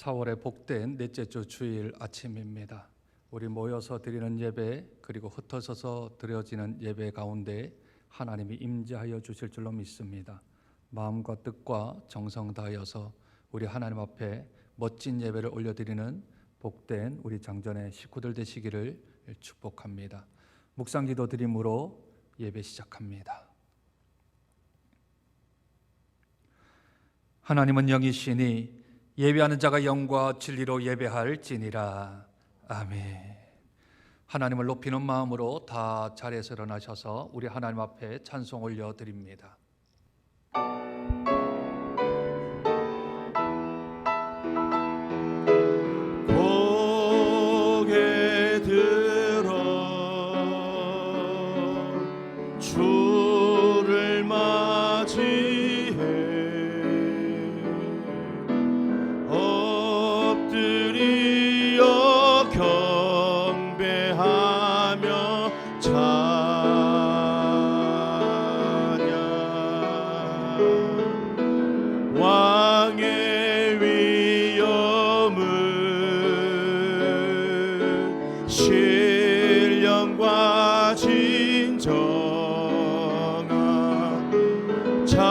4월의 복된 넷째 주 주일 아침입니다. 우리 모여서 드리는 예배 그리고 흩어져서 드려지는 예배 가운데 하나님이 임재하여 주실 줄로 믿습니다. 마음과 뜻과 정성 다하여서 우리 하나님 앞에 멋진 예배를 올려드리는 복된 우리 장전의 식구들 되시기를 축복합니다. 묵상기도 드림으로 예배 시작합니다. 하나님은 영이시니 예배하는 자가 영과 진리로 예배할지니라. 아멘. 하나님을 높이는 마음으로 다 자리에서 일어나셔서 우리 하나님 앞에 찬송 올려드립니다. 고개 들어 주를 맞이해 엎드려 경배하며 찬양 왕의 위엄을 신령과 진정한 찬양으로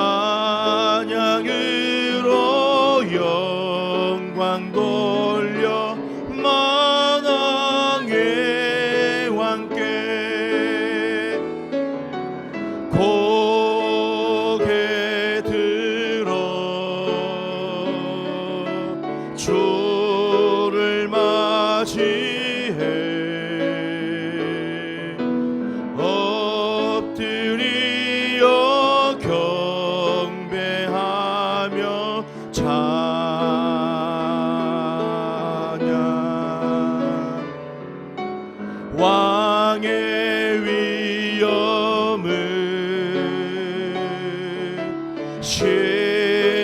영광 돌려 만왕의 왕께 고개 들어 주를 맞이해 엎드려 경배하며 찬양 왕의 위엄을 신령과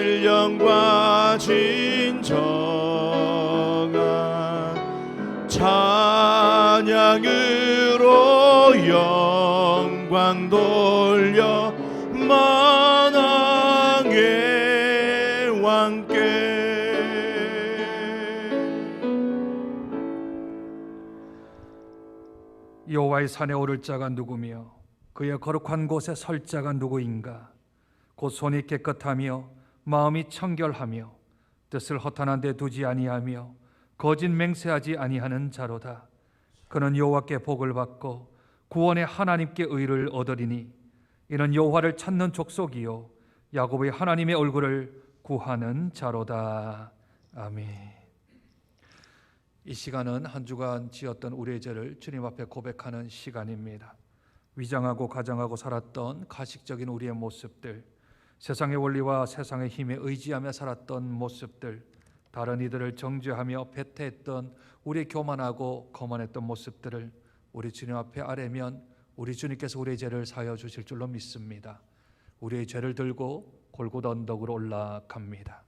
진정한 찬양으로 영광 돌려 만왕의 왕께 여호와의 산에 오를 자가 누구며 그의 거룩한 곳에 설 자가 누구인가? 곧 손이 깨끗하며 마음이 청결하며 뜻을 허탄한 데 두지 아니하며 거짓 맹세하지 아니하는 자로다. 그는 여호와께 복을 받고 구원의 하나님께 의를 얻으리니 이는 여호와를 찾는 족속이요 야곱의 하나님의 얼굴을 구하는 자로다. 아멘. 이 시간은 한 주간 지었던 우리의 죄를 주님 앞에 고백하는 시간입니다. 위장하고 가장하고 살았던 가식적인 우리의 모습들, 세상의 원리와 세상의 힘에 의지하며 살았던 모습들, 다른 이들을 정죄하며 배태했던 우리의 교만하고 거만했던 모습들을 우리 주님 앞에 아뢰면 우리 주님께서 우리의 죄를 사하여 주실 줄로 믿습니다. 우리의 죄를 들고 골고다 언덕으로 올라갑니다.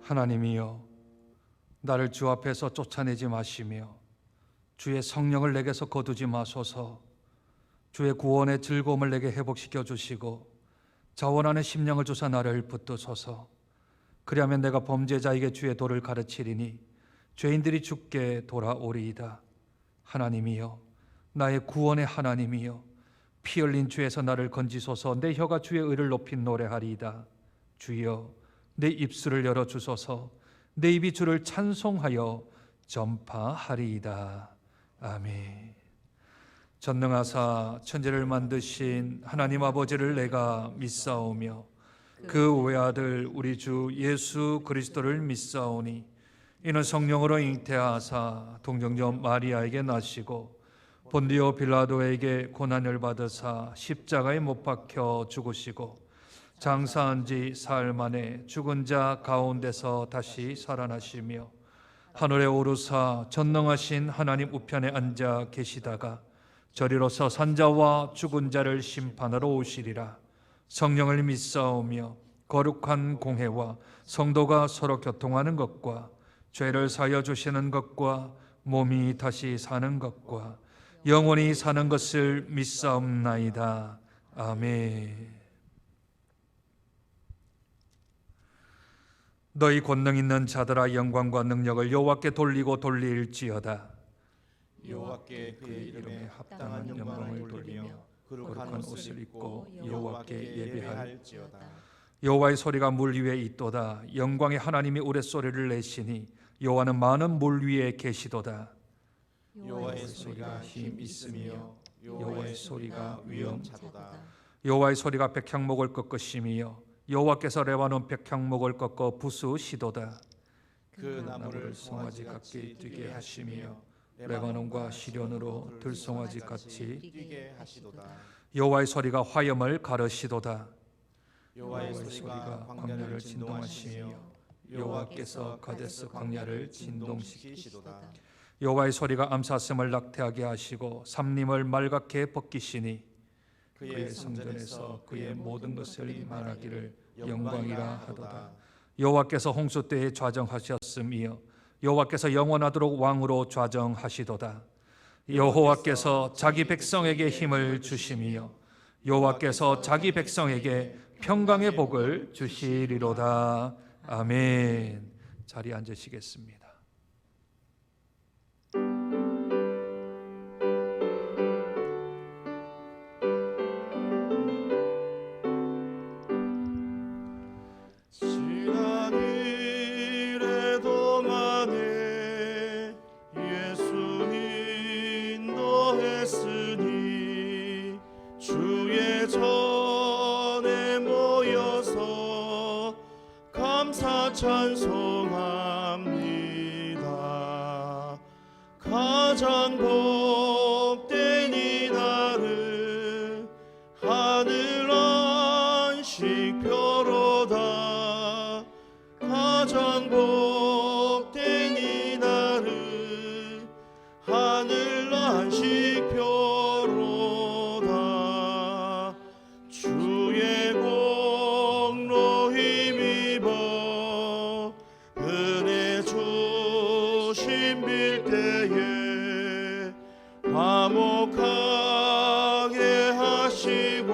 하나님이여, 나를 주 앞에서 쫓아내지 마시며 주의 성령을 내게서 거두지 마소서. 주의 구원의 즐거움을 내게 회복시켜 주시고 자원하는 심령을 주사 나를 붙드소서. 그리하면 내가 범죄자에게 주의 도를 가르치리니 죄인들이 주께 돌아오리이다. 하나님이여, 나의 구원의 하나님이여, 피 흘린 죄에서 나를 건지소서. 내 혀가 주의 의를 높인 노래하리이다. 주여, 내 입술을 열어주소서. 내 입이 주를 찬송하여 전파하리이다. 아멘. 전능하사 천지를 만드신 하나님 아버지를 내가 믿사오며 그 외아들 우리 주 예수 그리스도를 믿사오니 이는 성령으로 잉태하사 동정녀 마리아에게 나시고 본디오 빌라도에게 고난을 받으사 십자가에 못 박혀 죽으시고 장사한 지 사흘 만에 죽은 자 가운데서 다시 살아나시며 하늘에 오르사 전능하신 하나님 우편에 앉아 계시다가 저리로서 산자와 죽은 자를 심판하러 오시리라. 성령을 믿사오며 거룩한 공회와 성도가 서로 교통하는 것과 죄를 사여 주시는 것과 몸이 다시 사는 것과 영원히 사는 것을 믿사옵나이다. 아멘. 너희 권능 있는 자들아 영광과 능력을 여호와께 돌리고 돌릴지어다. 여호와께 그의 이름에 합당한 영광을 돌리며 거룩한 옷을 입고 여호와께 예배할지어다. 여호와의 소리가 물 위에 있도다. 영광의 하나님이 우레소리를 내시니 여호와는 많은 물 위에 계시도다. 여호와의 소리가 힘 있으며 여호와의 소리가 위엄차도다. 여호와의 소리가 백향목을 꺾으시며 여호와께서 레바논 백향목을 꺾어 부수시도다. 그 나무를 송아지 같이 뛰게 하시며 레바논과 시련으로 들송아지 같이 뛰게 하시도다. 여호와의 소리가 화염을 가르시도다. 여호와의 소리가 광야를 진동하시며 여호와께서 가데스 광야를 진동시키시도다. 여호와의 소리가 암사슴을 낙태하게 하시고 삼림을 말갛게 벗기시니 그의 성전에서 그의 모든 것을 말하기를 영광이라 하도다. 여호와께서 홍수 때에 좌정하셨으며 여호와께서 영원하도록 왕으로 좌정하시도다. 여호와께서 자기 백성에게 힘을 주시며 여호와께서 자기 백성에게 평강의 복을 주시리로다. 아멘. 자리에 앉으시겠습니다. 지난 일의 동안에 예수 인도했으니 주의 전에 모여서 감사 찬송합니다. 가장 복된 이날은 하늘 안식표로다. 가장 복된 이날은 하늘 안식표로다. 주의 공로 힘입어 은혜 주심 빌 때에 화목하게 하시고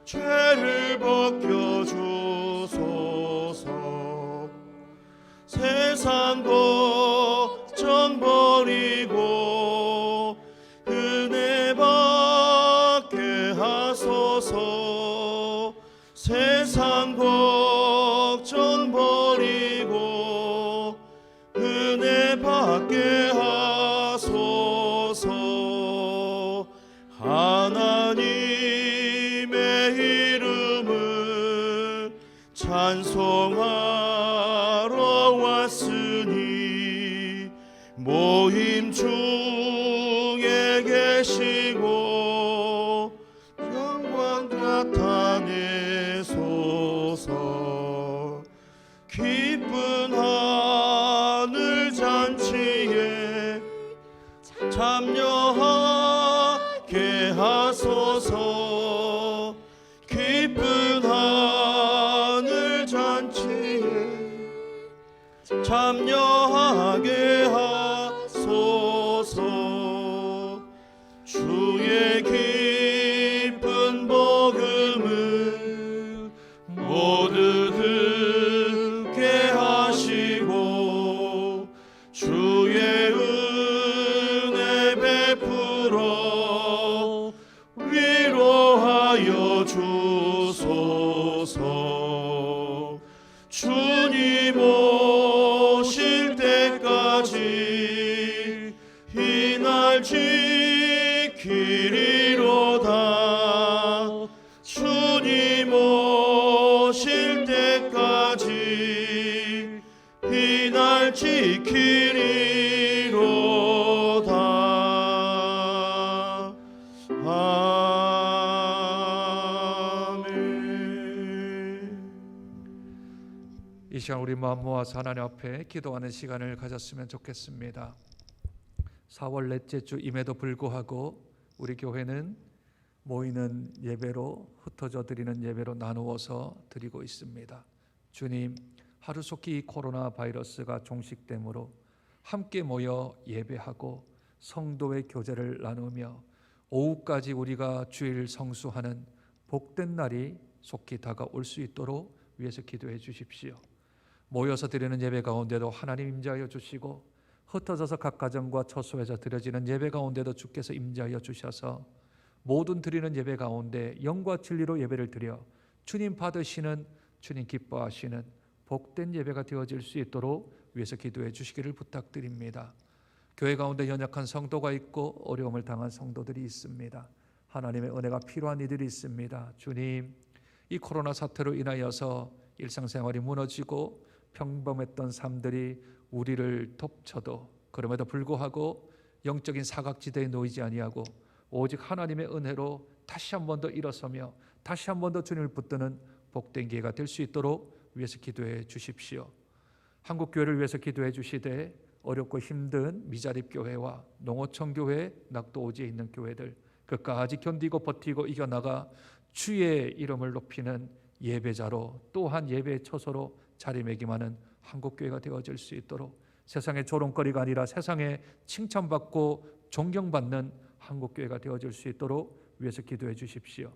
죄를 벗겨주소서. 세상 걱정 버리고 은혜 받게 하소서. 세상 걱정 버리고 은혜 받게 하소서. 하나님의 이름을 찬송하러 왔으니 모임 중에 계시고 영광 나타내소서. 기쁜 하늘 잔치에 참여하게 하소서. 기쁜 하늘 잔치에 참여하게 하소서. 주의 기쁜 복음을 모두 듣게 하시고 주의 은혜 베풀어 위로하여 주소서. 주님 오실 때까지 이날 지 이 시간 우리 마음 모아서 하나님 앞에 기도하는 시간을 가졌으면 좋겠습니다. 4월 넷째 주임에도 불구하고 우리 교회는 모이는 예배로, 흩어져 드리는 예배로 나누어서 드리고 있습니다. 주님, 하루속히 이 코로나 바이러스가 종식되므로 함께 모여 예배하고 성도의 교제를 나누며 오후까지 우리가 주일 성수하는 복된 날이 속히 다가올 수 있도록 위해서 기도해 주십시오. 모여서 드리는 예배 가운데도 하나님 임재하여 주시고, 흩어져서 각 가정과 처소에서 드려지는 예배 가운데도 주께서 임재하여 주셔서 모든 드리는 예배 가운데 영과 진리로 예배를 드려 주님 받으시는, 주님 기뻐하시는 복된 예배가 되어질 수 있도록 위해서 기도해 주시기를 부탁드립니다. 교회 가운데 연약한 성도가 있고 어려움을 당한 성도들이 있습니다. 하나님의 은혜가 필요한 이들이 있습니다. 주님, 이 코로나 사태로 인하여서 일상생활이 무너지고 평범했던 삶들이 우리를 덮쳐도 그럼에도 불구하고 영적인 사각지대에 놓이지 아니하고 오직 하나님의 은혜로 다시 한 번 더 일어서며 다시 한 번 더 주님을 붙드는 복된 기회가 될 수 있도록 위해서 기도해 주십시오. 한국교회를 위해서 기도해 주시되 어렵고 힘든 미자립 교회와 농어촌 교회, 낙도오지에 있는 교회들 끝까지 견디고 버티고 이겨나가 주의 이름을 높이는 예배자로, 또한 예배의 처소로 자리매김하는 한국교회가 되어질 수 있도록, 세상의 조롱거리가 아니라 세상에 칭찬받고 존경받는 한국교회가 되어질 수 있도록 위해서 기도해 주십시오.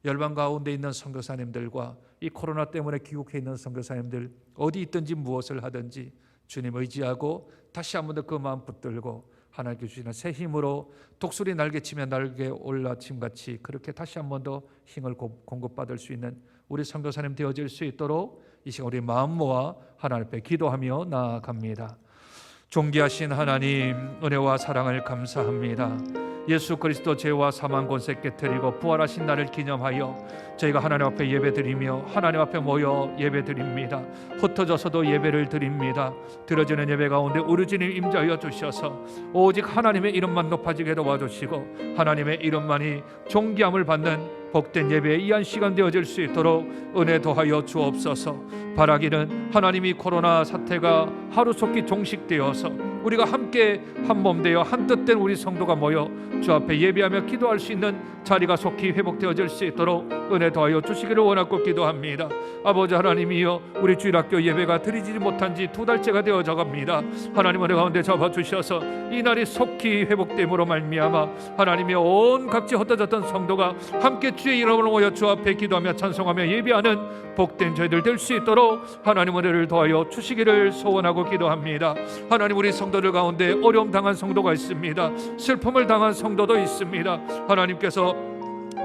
열방 가운데 있는 선교사님들과 이 코로나 때문에 귀국해 있는 선교사님들 어디 있든지 무엇을 하든지 주님 의지하고 다시 한 번 더 그 마음 붙들고 하나님께 주시는 새 힘으로 독수리 날개치며 날개 올라침같이 그렇게 다시 한 번 더 힘을 공급받을 수 있는 우리 선교사님 되어질 수 있도록 이 시간 우리 마음 모아 하나님 앞에 기도하며 나아갑니다. 존귀하신 하나님, 은혜와 사랑을 감사합니다. 예수 그리스도 죄와 사망 권세 깨뜨리고 부활하신 날을 기념하여 저희가 하나님 앞에 예배드리며 하나님 앞에 모여 예배드립니다. 흩어져서도 예배를 드립니다. 드려지는 예배 가운데 우리 주님 임재하여 주셔서 오직 하나님의 이름만 높아지게 도와주시고 하나님의 이름만이 존귀함을 받는 복된 예배의 이한 시간 되어질 수 있도록 은혜 더하여 주옵소서. 바라기는 하나님이 코로나 사태가 하루속히 종식되어서 우리가 함께 한 몸 되어 한 뜻된 우리 성도가 모여 주 앞에 예배하며 기도할 수 있는 자리가 속히 회복되어질 수 있도록 은혜 더하여 주시기를 원하고 기도합니다. 아버지 하나님이여, 우리 주일학교 예배가 드리지 못한 지 2달째가 되어져 갑니다. 하나님 은혜 가운데 잡아주셔서 이 날이 속히 회복됨으로 말미암아 하나님의 온 각지 흩어졌던 성도가 함께 주의 이름으로 모여 주 앞에 기도하며 찬송하며 예배하는 복된 저희들 될 수 있도록 하나님 은혜를 더하여 주시기를 소원하고 기도합니다. 하나님, 우리 성도들 가운데 어려움 당한 성도가 있습니다. 슬픔을 당한 성도도 있습니다. 하나님께서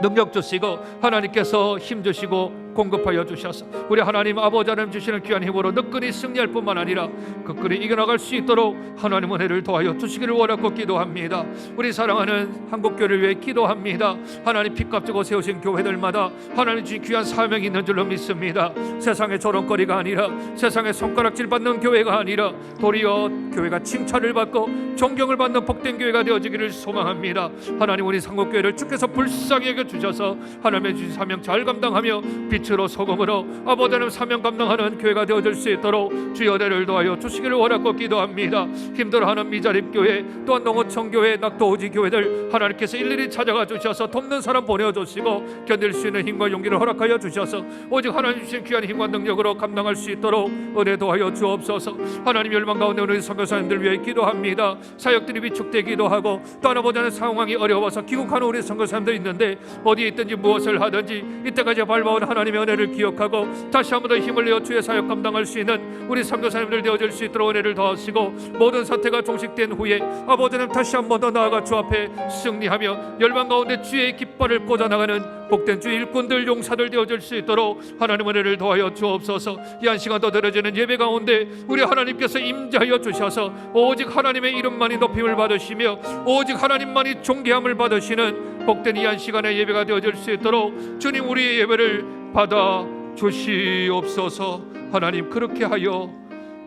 능력 주시고 하나님께서 힘 주시고 공급하여 주셔서 우리 하나님 아버지 하나님 주시는 귀한 힘으로 너끈히 승리할 뿐만 아니라 끝끝이 이겨나갈 수 있도록 하나님 은혜를 더하여 주시기를 원하고 기도합니다. 우리 사랑하는 한국교회를 위해 기도합니다. 하나님 핏값 주고 세우신 교회들마다 하나님 주신 귀한 사명이 있는 줄로 믿습니다. 세상의 조롱거리가 아니라 세상의 손가락질 받는 교회가 아니라 도리어 교회가 칭찬을 받고 존경을 받는 복된 교회가 되어지기를 소망합니다. 하나님, 우리 한국교회를 주께서 불쌍히 여겨 주셔서 하나님의 주신 사명 잘 감당하며 빛으로 소금으로 아버지 하나님 사명 감당하는 교회가 되어질 수 있도록 주의 은혜를 더하여 주시기를 원하고 기도합니다. 힘들어하는 미자립 교회, 또한 농어촌 교회, 낙도오지 교회들 하나님께서 일일이 찾아가 주셔서 돕는 사람 보내주시고 견딜 수 있는 힘과 용기를 허락하여 주셔서 오직 하나님 주신 귀한 힘과 능력으로 감당할 수 있도록 은혜 더하여 주옵소서. 하나님, 열방 가운데 우리 선교사님들 위해 기도합니다. 사역들이 위축되기도 하고 또 아버지 하나님 상황이 어려워서 귀국하는 우리 선교사님들 있는데 어디에 있든지 무엇을 하든지 이때까지 밟아온 하나님의 은혜를 기억하고 다시 한 번 더 힘을 내어 주의 사역 감당할 수 있는 우리 선교사님들 되어질 수 있도록 은혜를 더하시고 모든 사태가 종식된 후에 아버지는 다시 한 번 더 나아가 주 앞에 승리하며 열방 가운데 주의 깃발을 꽂아나가는 복된 주의 일꾼들, 용사들 되어질 수 있도록 하나님 은혜를 더하여 주옵소서. 이 한 시간 더 드려지는 예배 가운데 우리 하나님께서 임재하여 주셔서 오직 하나님의 이름만이 높임을 받으시며 오직 하나님만이 존귀함을 받으시는 복된 이 한 시간의 예배가 되어질 수 있도록 주님, 우리의 예배를 받아 주시옵소서. 하나님, 그렇게 하여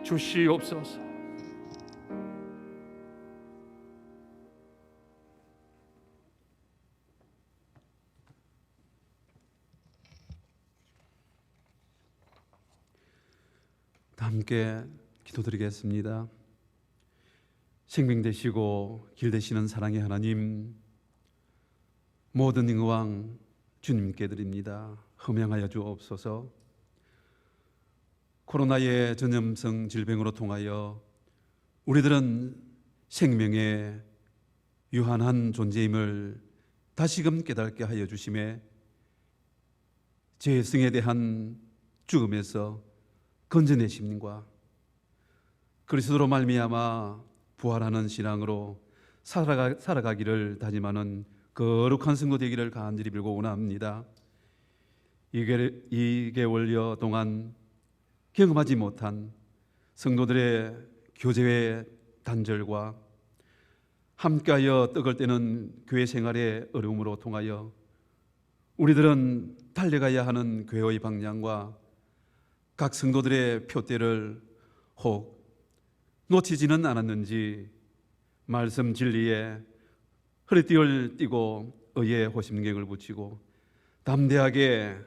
주시옵소서. 함께 기도드리겠습니다. 생명 되시고 길 되시는 사랑의 하나님, 모든 영광 주님께 드립니다. 흠양하여 주옵소서. 코로나의 전염성 질병으로 통하여 우리들은 생명의 유한한 존재임을 다시금 깨닫게 하여 주심에 죄성에 대한 죽음에서 건져내심과 그리스도로 말미암아 부활하는 신앙으로 살아가기를 다짐하는 거룩한 성도 되기를 간절히 빌고 원합니다. 2개월여 동안 경험하지 못한 성도들의 교제의 단절과 함께하여 떡을 떼는 교회 생활의 어려움으로 통하여 우리들은 달려가야 하는 교회의 방향과 각 성도들의 표대를 혹 놓치지는 않았는지 말씀 진리에 허리띠를 띠고 의의 호심경을 붙이고 담대하게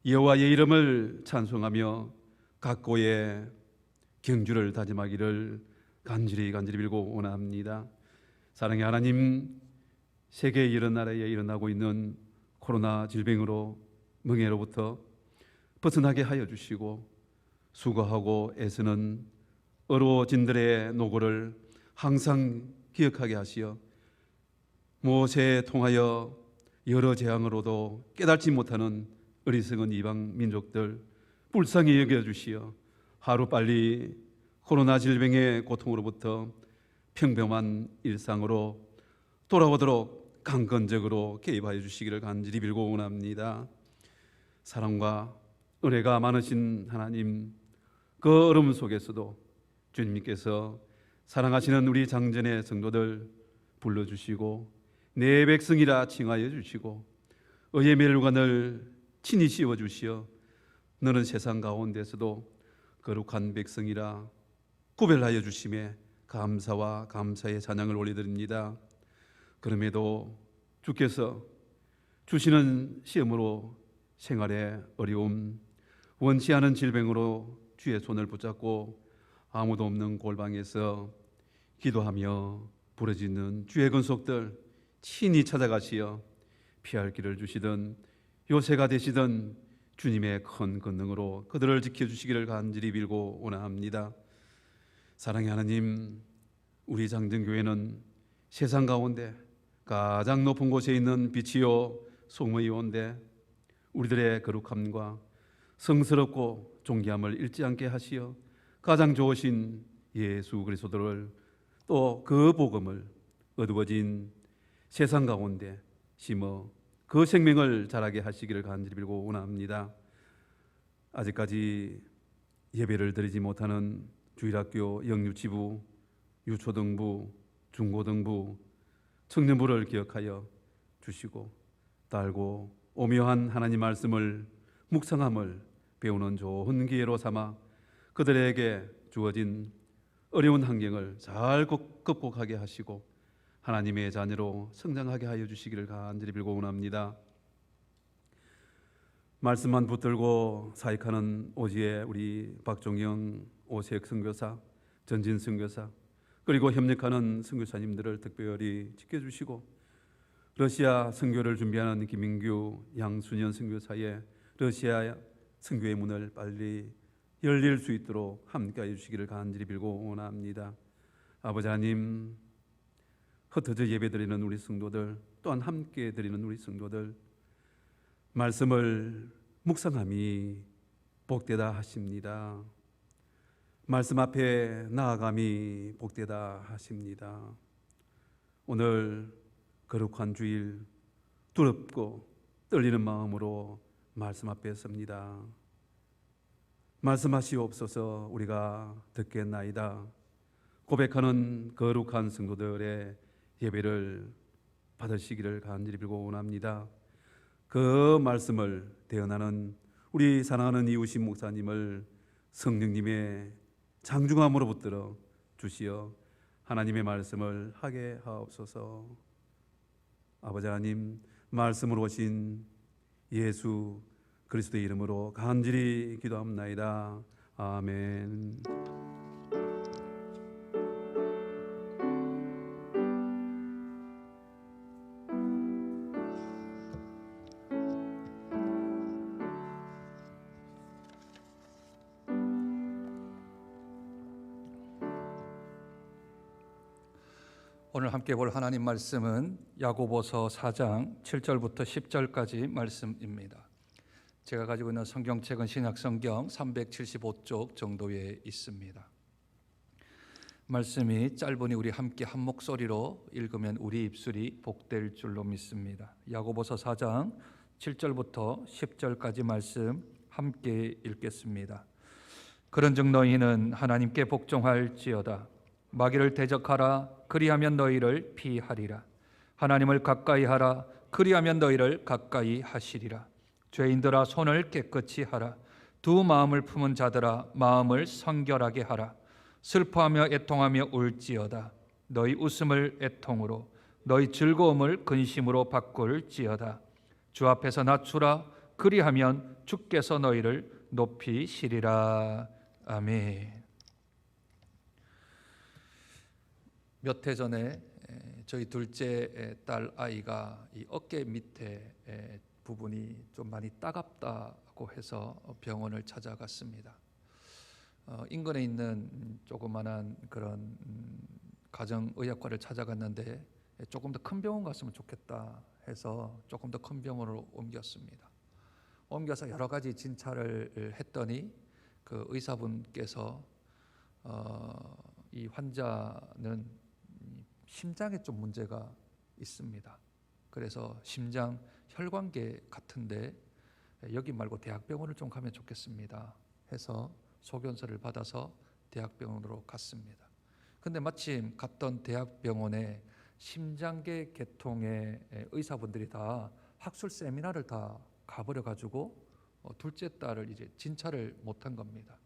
여호와의 이름을 찬송하며 각고의 경주를 다짐하기를 간절히 빌고 원합니다. 사랑의 하나님, 세계 여러 나라에 일어나고 있는 코로나 질병으로 멍에로부터 벗어나게 하여 주시고 수고하고 애쓰는 어려워진들의 노고를 항상 기억하게 하시어 모세에 통하여 여러 재앙으로도 깨닫지 못하는 어리석은 이방 민족들 불쌍히 여겨주시어 하루빨리 코로나 질병의 고통으로부터 평범한 일상으로 돌아오도록 강건적으로 개입하여 주시기를 간절히 빌고 원합니다. 사랑과 은혜가 많으신 하나님, 그 어려움 속에서도 주님께서 사랑하시는 우리 장전의 성도들 불러주시고 내 백성이라 칭하여 주시고 의의 멸관을 친히 씌워주시어 너는 세상 가운데서도 거룩한 백성이라 구별하여 주심에 감사와 감사의 찬양을 올려드립니다. 그럼에도 주께서 주시는 시험으로 생활의 어려움, 원치 않은 질병으로 주의 손을 붙잡고 아무도 없는 골방에서 기도하며 부르짖는 주의 권속들 친히 찾아가시어 피할 길을 주시던 요새가 되시던 주님의 큰 권능으로 그들을 지켜주시기를 간절히 빌고 원합니다. 사랑의 하나님, 우리 장정교회는 세상 가운데 가장 높은 곳에 있는 빛이요 소모이온데 우리들의 거룩함과 성스럽고 존귀함을 잃지 않게 하시어 가장 좋으신 예수 그리스도를 또 그 복음을 어두워진 세상 가운데 심어 그 생명을 자라게 하시기를 간절히 빌고 원합니다. 아직까지 예배를 드리지 못하는 주일학교 영유치부, 유초등부, 중고등부, 청년부를 기억하여 주시고 달고 오묘한 하나님 말씀을 묵상함을 배우는 좋은 기회로 삼아 그들에게 주어진 어려운 환경을 잘 극복하게 하시고 하나님의 자녀로 성장하게 하여 주시기를 간절히 빌고 원합니다. 말씀만 붙들고 사역하는 오지의 우리 박종영 오색 선교사, 전진 선교사, 그리고 협력하는 선교사님들을 특별히 지켜주시고 러시아 선교를 준비하는 김민규, 양순현 선교사의 러시아 선교의 문을 빨리 열릴 수 있도록 함께해 주시기를 간절히 빌고 원합니다. 아버지 하나님, 흩어져 예배드리는 우리 성도들, 또한 함께 드리는 우리 성도들, 말씀을 묵상함이 복되다 하십니다. 말씀 앞에 나아감이 복되다 하십니다. 오늘 거룩한 주일 두렵고 떨리는 마음으로 말씀 앞에 섭니다. 말씀하시옵소서. 우리가 듣겠나이다. 고백하는 거룩한 성도들의 예배를 받으시기를 간절히 빌고 원합니다. 그 말씀을 대언하는 우리 사랑하는 이우신 목사님을 성령님의 장중함으로 붙들어 주시어 하나님의 말씀을 하게 하옵소서. 아버지 하나님, 말씀으로 오신 예수 그리스도의 이름으로 간절히 기도합나이다. 아멘. 오늘 함께 볼 하나님 말씀은 야고보서 4장 7절부터 10절까지 말씀입니다. 제가 가지고 있는 성경책은 신약성경 375쪽 정도에 있습니다. 말씀이 짧으니 우리 함께 한 목소리로 읽으면 우리 입술이 복될 줄로 믿습니다. 야고보서 4장 7절부터 10절까지 말씀 함께 읽겠습니다. 그런즉 너희는 하나님께 복종할지어다. 마귀를 대적하라. 그리하면 너희를 피하리라. 하나님을 가까이 하라. 그리하면 너희를 가까이 하시리라. 죄인들아 손을 깨끗이 하라. 두 마음을 품은 자들아 마음을 성결하게 하라. 슬퍼하며 애통하며 울지어다. 너희 웃음을 애통으로 너희 즐거움을 근심으로 바꿀지어다. 주 앞에서 낮추라. 그리하면 주께서 너희를 높이시리라. 아멘. 몇 해 전에 저희 둘째 딸 아이가 이 어깨 밑에 부분이 좀 많이 따갑다고 해서 병원을 찾아갔습니다. 인근에 있는 조그만한 그런 가정의학과를 찾아갔는데 조금 더 큰 병원 갔으면 좋겠다 해서 조금 더 큰 병원으로 옮겼습니다. 옮겨서 여러 가지 진찰을 했더니 그 의사분께서 이 환자는 심장에 좀 문제가 있습니다. 그래서 심장 혈관계 같은데 여기 말고 대학병원을 좀 가면 좋겠습니다 해서 소견서를 받아서 대학병원으로 갔습니다. 근데 마침 갔던 대학병원에 심장계 계통의 의사분들이 다 학술 세미나를 다 가버려 가지고 둘째 딸을 이제 진찰을 못한 겁니다.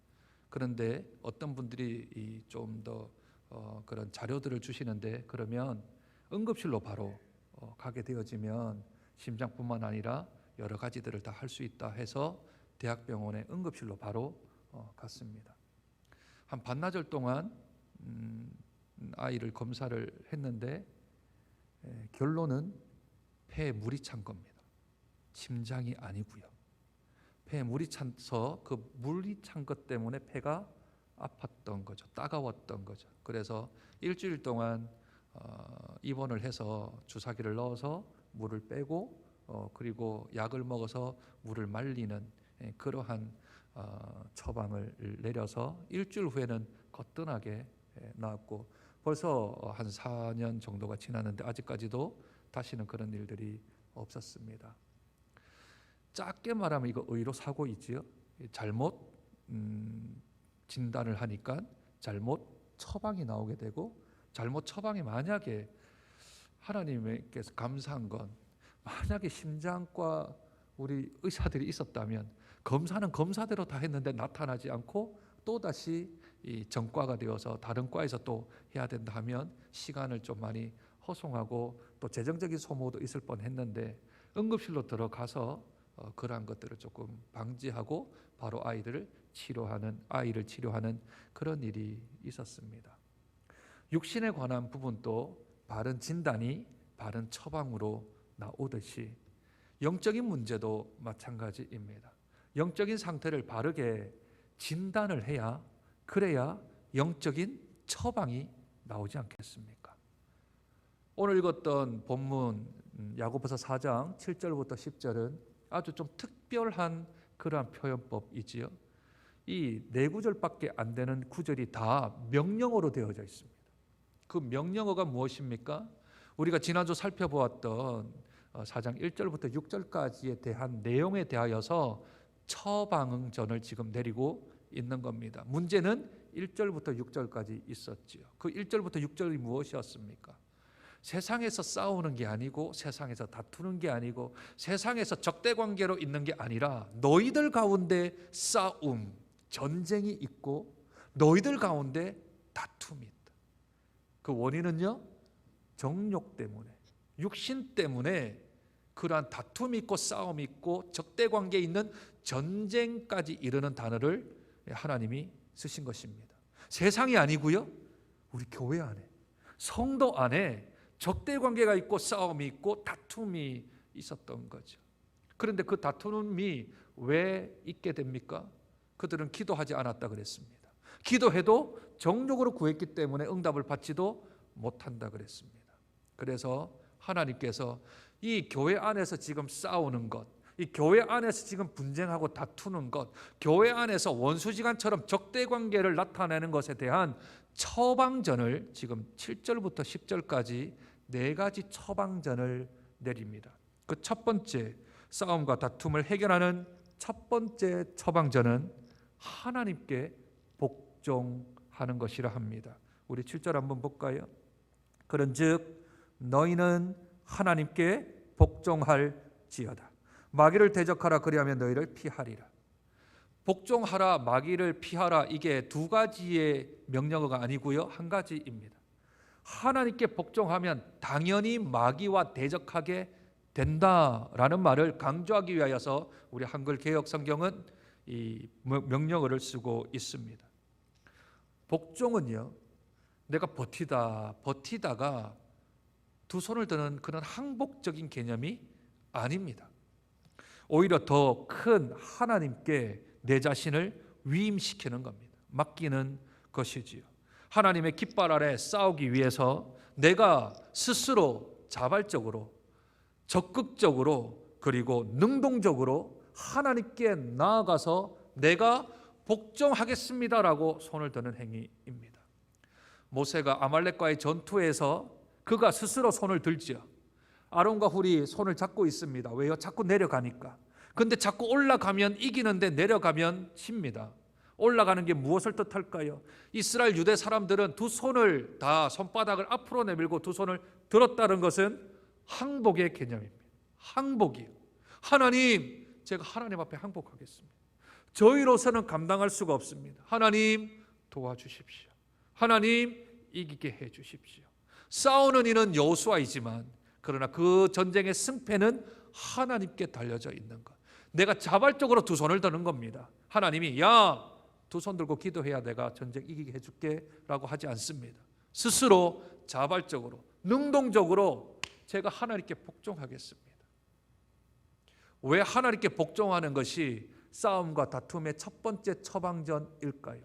그런데 어떤 분들이 좀 더 그런 자료들을 주시는데 그러면 응급실로 바로 가게 되어지면 심장뿐만 아니라 여러 가지들을 다 할 수 있다 해서 대학병원에 응급실로 바로 갔습니다. 한 반나절 동안 아이를 검사를 했는데 결론은 폐에 물이 찬 겁니다. 심장이 아니고요. 폐에 물이 차서 그 물이 찬 것 때문에 폐가 아팠던 거죠. 따가웠던 거죠. 그래서 일주일 동안 입원을 해서 주사기를 넣어서 물을 빼고 그리고 약을 먹어서 물을 말리는 그러한 처방을 내려서 일주일 후에는 거뜬하게 나았고 벌써 한 4년 정도가 지났는데 아직까지도 다시는 그런 일들이 없었습니다. 짧게 말하면 이거 의료 사고이지요. 잘못 진단을 하니까 잘못 처방이 나오게 되고 잘못 처방이 만약에 하나님께서 감사한 건 만약에 심장과 우리 의사들이 있었다면 검사는 검사대로 다 했는데 나타나지 않고 또다시 이 전과가 되어서 다른 과에서 또 해야 된다 하면 시간을 좀 많이 허송하고 또 재정적인 소모도 있을 뻔했는데 응급실로 들어가서 그러한 것들을 조금 방지하고 바로 아이를 치료하는 그런 일이 있었습니다. 육신에 관한 부분도 바른 진단이 바른 처방으로 나오듯이 영적인 문제도 마찬가지입니다. 영적인 상태를 바르게 진단을 해야 그래야 영적인 처방이 나오지 않겠습니까? 오늘 읽었던 본문 야고보서 4장 7절부터 10절은 아주 좀 특별한 그러한 표현법이지요. 이 4구절밖에 안 되는 구절이 다 명령어로 되어져 있습니다. 그 명령어가 무엇입니까? 우리가 지난주 살펴보았던 4장 1절부터 6절까지에 대한 내용에 대하여서 처방전을 지금 내리고 있는 겁니다. 문제는 1절부터 6절까지 있었지요. 그 1절부터 6절이 무엇이었습니까? 세상에서 싸우는 게 아니고 세상에서 다투는 게 아니고 세상에서 적대관계로 있는 게 아니라 너희들 가운데 싸움, 전쟁이 있고 너희들 가운데 다툼이 있다. 그 원인은요? 정욕 때문에, 육신 때문에 그러한 다툼이 있고 싸움이 있고 적대관계에 있는 전쟁까지 이르는 단어를 하나님이 쓰신 것입니다. 세상이 아니고요, 우리 교회 안에, 성도 안에 적대 관계가 있고 싸움이 있고 다툼이 있었던 거죠. 그런데 그 다툼이 왜 있게 됩니까? 그들은 기도하지 않았다 그랬습니다. 기도해도 정욕으로 구했기 때문에 응답을 받지도 못한다 그랬습니다. 그래서 하나님께서 이 교회 안에서 지금 싸우는 것, 이 교회 안에서 지금 분쟁하고 다투는 것, 교회 안에서 원수지간처럼 적대관계를 나타내는 것에 대한 처방전을 지금 7절부터 10절까지 4가지 처방전을 내립니다. 그 첫 번째, 싸움과 다툼을 해결하는 첫 번째 처방전은 하나님께 복종하는 것이라 합니다. 우리 7절 한번 볼까요? 그런즉 너희는 하나님께 복종할지어다. 마귀를 대적하라, 그리하면 너희를 피하리라. 복종하라, 마귀를 피하라, 이게 2가지의 명령어가 아니고요, 1가지입니다. 하나님께 복종하면 당연히 마귀와 대적하게 된다라는 말을 강조하기 위하여서 우리 한글 개역 성경은 이 명령어를 쓰고 있습니다. 복종은요, 내가 버티다가 두 손을 드는 그런 항복적인 개념이 아닙니다. 오히려 더 큰 하나님께 내 자신을 위임시키는 겁니다. 맡기는 것이지요. 하나님의 깃발 아래 싸우기 위해서 내가 스스로 자발적으로, 적극적으로, 그리고 능동적으로 하나님께 나아가서 내가 복종하겠습니다라고 손을 드는 행위입니다. 모세가 아말렉과의 전투에서 그가 스스로 손을 들지요. 아론과 훌이 손을 잡고 있습니다. 왜요? 자꾸 내려가니까. 근데 자꾸 올라가면 이기는데 내려가면 집니다. 올라가는 게 무엇을 뜻할까요? 이스라엘 유대 사람들은 두 손을 다 손바닥을 앞으로 내밀고 두 손을 들었다는 것은 항복의 개념입니다. 항복이요. 하나님, 제가 하나님 앞에 항복하겠습니다. 저희로서는 감당할 수가 없습니다. 하나님 도와주십시오. 하나님 이기게 해 주십시오. 싸우는 이는 여호수아이지만 그러나 그 전쟁의 승패는 하나님께 달려져 있는 것. 내가 자발적으로 두 손을 드는 겁니다. 하나님이 야, 두 손 들고 기도해야 내가 전쟁 이기게 해줄게 라고 하지 않습니다. 스스로 자발적으로, 능동적으로 제가 하나님께 복종하겠습니다. 왜 하나님께 복종하는 것이 싸움과 다툼의 첫 번째 처방전일까요?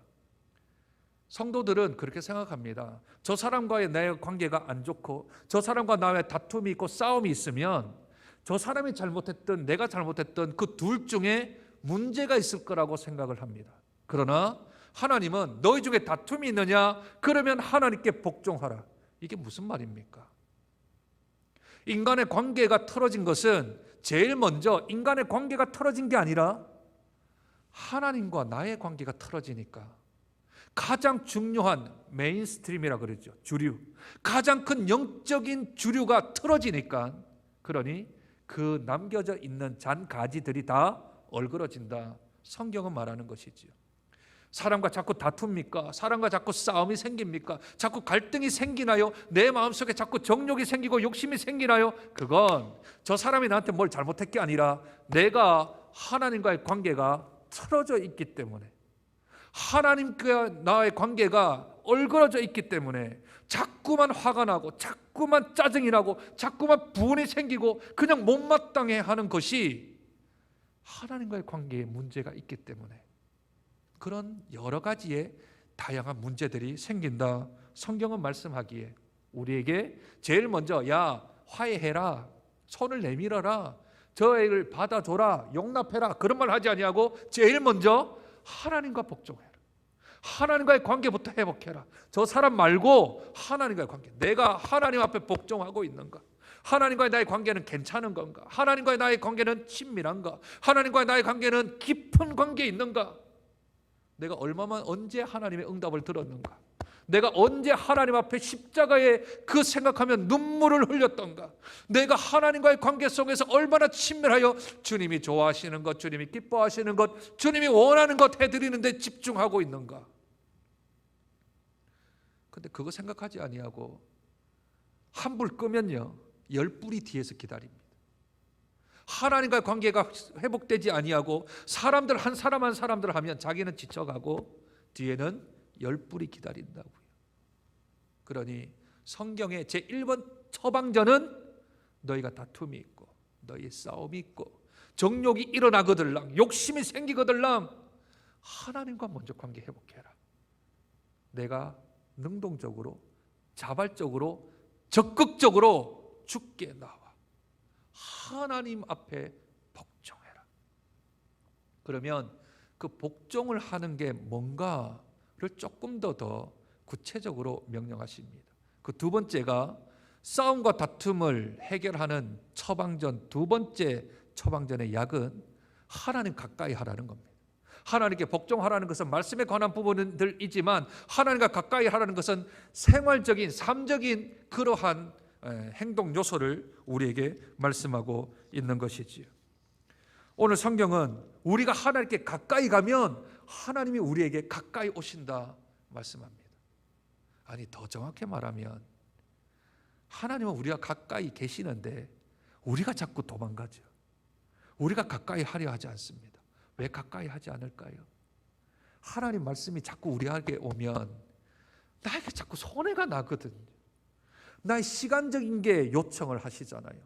성도들은 그렇게 생각합니다. 저 사람과의 내 관계가 안 좋고 저 사람과 나의 다툼이 있고 싸움이 있으면 저 사람이 잘못했든 내가 잘못했든 그 둘 중에 문제가 있을 거라고 생각을 합니다. 그러나 하나님은 너희 중에 다툼이 있느냐? 그러면 하나님께 복종하라. 이게 무슨 말입니까? 인간의 관계가 틀어진 것은 제일 먼저 인간의 관계가 틀어진 게 아니라 하나님과 나의 관계가 틀어지니까 가장 중요한 메인스트림이라 그러죠. 주류. 가장 큰 영적인 주류가 틀어지니까 그러니 그 남겨져 있는 잔가지들이 다 얼그러진다. 성경은 말하는 것이지요. 사람과 자꾸 다툽니까? 사람과 자꾸 싸움이 생깁니까? 자꾸 갈등이 생기나요? 내 마음속에 자꾸 정욕이 생기고 욕심이 생기나요? 그건 저 사람이 나한테 뭘 잘못한 게 아니라 내가 하나님과의 관계가 틀어져 있기 때문에, 하나님과 나의 관계가 얼그러져 있기 때문에 자꾸만 화가 나고 자꾸만 짜증이 나고 자꾸만 분이 생기고 그냥 못마땅해 하는 것이 하나님과의 관계에 문제가 있기 때문에 그런 여러 가지의 다양한 문제들이 생긴다. 성경은 말씀하기에 우리에게 제일 먼저 야, 화해해라, 손을 내밀어라, 저 애를 받아줘라, 용납해라, 그런 말 하지 아니하고 제일 먼저 하나님과 복종해라. 하나님과의 관계부터 회복해라. 저 사람 말고 하나님과의 관계. 내가 하나님 앞에 복종하고 있는가? 하나님과의 나의 관계는 괜찮은 건가? 하나님과의 나의 관계는 친밀한가? 하나님과의 나의 관계는 깊은 관계에 있는가? 내가 얼마만 언제 하나님의 응답을 들었는가? 내가 언제 하나님 앞에 십자가에 그 생각하면 눈물을 흘렸던가? 내가 하나님과의 관계 속에서 얼마나 친밀하여 주님이 좋아하시는 것, 주님이 기뻐하시는 것, 주님이 원하는 것 해드리는데 집중하고 있는가? 근데 그거 생각하지 아니하고 한 불 끄면요 10불이 뒤에서 기다립니다. 하나님과의 관계가 회복되지 아니하고 사람들 한 사람 한 사람들 하면 자기는 지쳐가고 뒤에는 열불이 기다린다고요. 그러니 성경의 제1번 처방전은 너희가 다툼이 있고 너희 싸움이 있고 정욕이 일어나거들랑 욕심이 생기거들랑 하나님과 먼저 관계 회복해라. 내가 능동적으로 자발적으로 적극적으로 주께 나와 하나님 앞에 복종해라. 그러면 그 복종을 하는 게 뭔가를 조금 더 구체적으로 명령하십니다. 그 두 번째가 싸움과 다툼을 해결하는 처방전, 두 번째 처방전의 약은 하나님 가까이 하라는 겁니다. 하나님께 복종하라는 것은 말씀에 관한 부분들이지만 하나님과 가까이 하라는 것은 생활적인 삶적인 그러한 행동 요소를 우리에게 말씀하고 있는 것이지요. 오늘 성경은 우리가 하나님께 가까이 가면 하나님이 우리에게 가까이 오신다 말씀합니다. 아니, 더 정확히 말하면 하나님은 우리가 가까이 계시는데 우리가 자꾸 도망가죠. 우리가 가까이 하려 하지 않습니다. 왜 가까이 하지 않을까요? 하나님 말씀이 자꾸 우리에게 오면 나에게 자꾸 손해가 나거든요. 나의 시간적인 게 요청을 하시잖아요.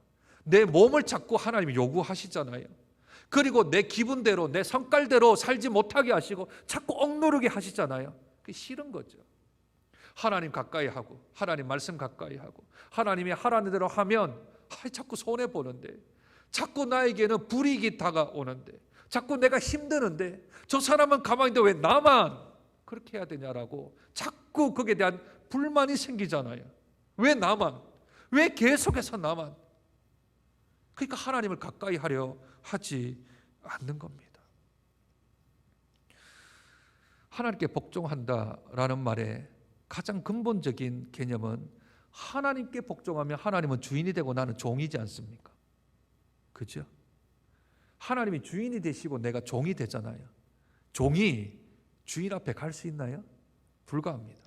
내 몸을 자꾸 하나님이 요구하시잖아요. 그리고 내 기분대로 내 성깔대로 살지 못하게 하시고 자꾸 억누르게 하시잖아요. 그게 싫은 거죠. 하나님 가까이 하고 하나님 말씀 가까이 하고 하나님이 하라는 대로 하면 자꾸 손해보는데 자꾸 나에게는 불이익이 다가오는데 자꾸 내가 힘드는데 저 사람은 가만히 있는데 왜 나만 그렇게 해야 되냐라고 자꾸 거기에 대한 불만이 생기잖아요. 왜 나만? 왜 계속해서 나만? 그러니까 하나님을 가까이 하려 하지 않는 겁니다. 하나님께 복종한다라는 말의 가장 근본적인 개념은 하나님께 복종하면 하나님은 주인이 되고 나는 종이지 않습니까? 그죠? 하나님이 주인이 되시고 내가 종이 되잖아요. 종이 주인 앞에 갈 수 있나요? 불가합니다.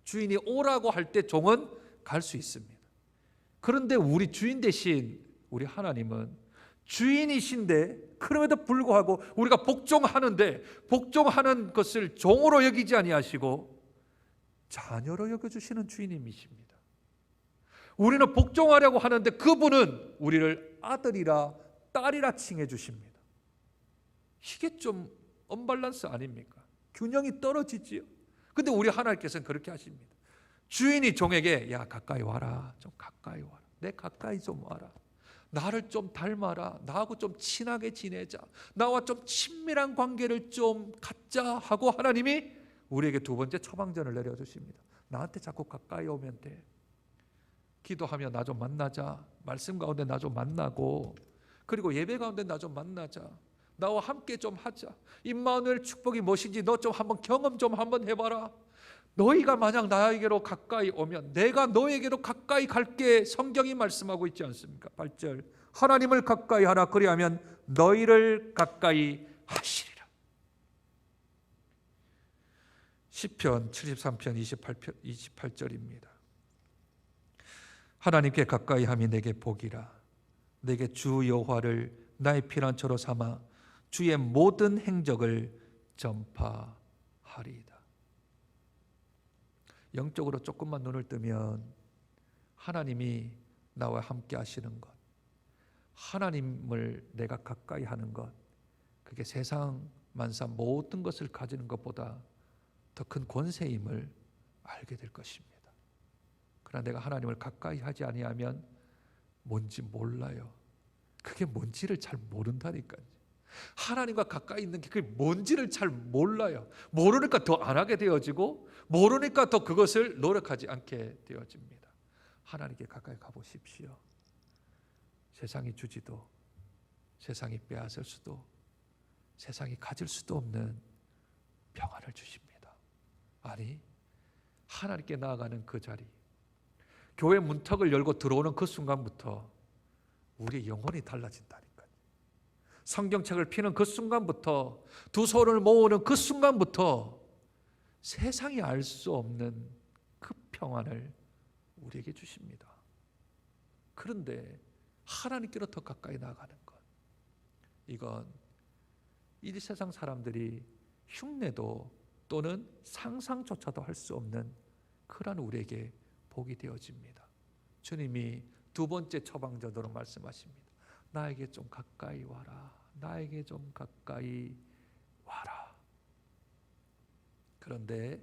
주인이 오라고 할 때 종은 갈 수 있습니다. 그런데 우리 주인 대신 우리 하나님은 주인이신데 그럼에도 불구하고 우리가 복종하는데 복종하는 것을 종으로 여기지 아니하시고 자녀로 여겨주시는 주인님이십니다. 우리는 복종하려고 하는데 그분은 우리를 아들이라 딸이라 칭해 주십니다. 이게 좀 언밸런스 아닙니까? 균형이 떨어지지요. 근데 우리 하나님께서는 그렇게 하십니다. 주인이 종에게 야 가까이 와라, 좀 가까이 와라, 내 가까이 좀 와라, 나를 좀 닮아라, 나하고 좀 친하게 지내자, 나와 좀 친밀한 관계를 좀 갖자 하고 하나님이 우리에게 두 번째 처방전을 내려주십니다. 나한테 자꾸 가까이 오면 돼. 기도하며 나 좀 만나자. 말씀 가운데 나 좀 만나고 그리고 예배 가운데 나 좀 만나자. 나와 함께 좀 하자. 임마누엘 축복이 무엇인지 너 좀 한번 경험 좀 한번 해봐라. 너희가 만약 나에게로 가까이 오면 내가 너에게로 가까이 갈게 성경이 말씀하고 있지 않습니까? 8절 하나님을 가까이 하라 그리하면 너희를 가까이 하시리라. 시편 73편 28절입니다. 하나님께 가까이 함이 내게 복이라. 내게 주 여호와를 나의 피난처로 삼아 주의 모든 행적을 전파하리이다. 영적으로 조금만 눈을 뜨면 하나님이 나와 함께 하시는 것, 하나님을 내가 가까이 하는 것, 그게 세상 만사 모든 것을 가지는 것보다 더 큰 권세임을 알게 될 것입니다. 그러나 내가 하나님을 가까이 하지 아니하면 뭔지 몰라요. 그게 뭔지를 잘 모른다니까요. 하나님과 가까이 있는 게 그게 뭔지를 잘 몰라요. 모르니까 더 안 하게 되어지고 모르니까 더 그것을 노력하지 않게 되어집니다. 하나님께 가까이 가보십시오. 세상이 주지도 세상이 빼앗을 수도 세상이 가질 수도 없는 평안을 주십니다. 아니, 하나님께 나아가는 그 자리, 교회 문턱을 열고 들어오는 그 순간부터 우리의 영혼이 달라진다니까요. 성경책을 피는 그 순간부터, 두 손을 모으는 그 순간부터 세상이 알 수 없는 그 평안을 우리에게 주십니다. 그런데 하나님께로 더 가까이 나가는 것, 이건 이 세상 사람들이 흉내도 또는 상상조차도 할 수 없는 그러한 우리에게 복이 되어집니다. 주님이 두 번째 처방전으로 말씀하십니다. 나에게 좀 가까이 와라. 나에게 좀 가까이 와라. 그런데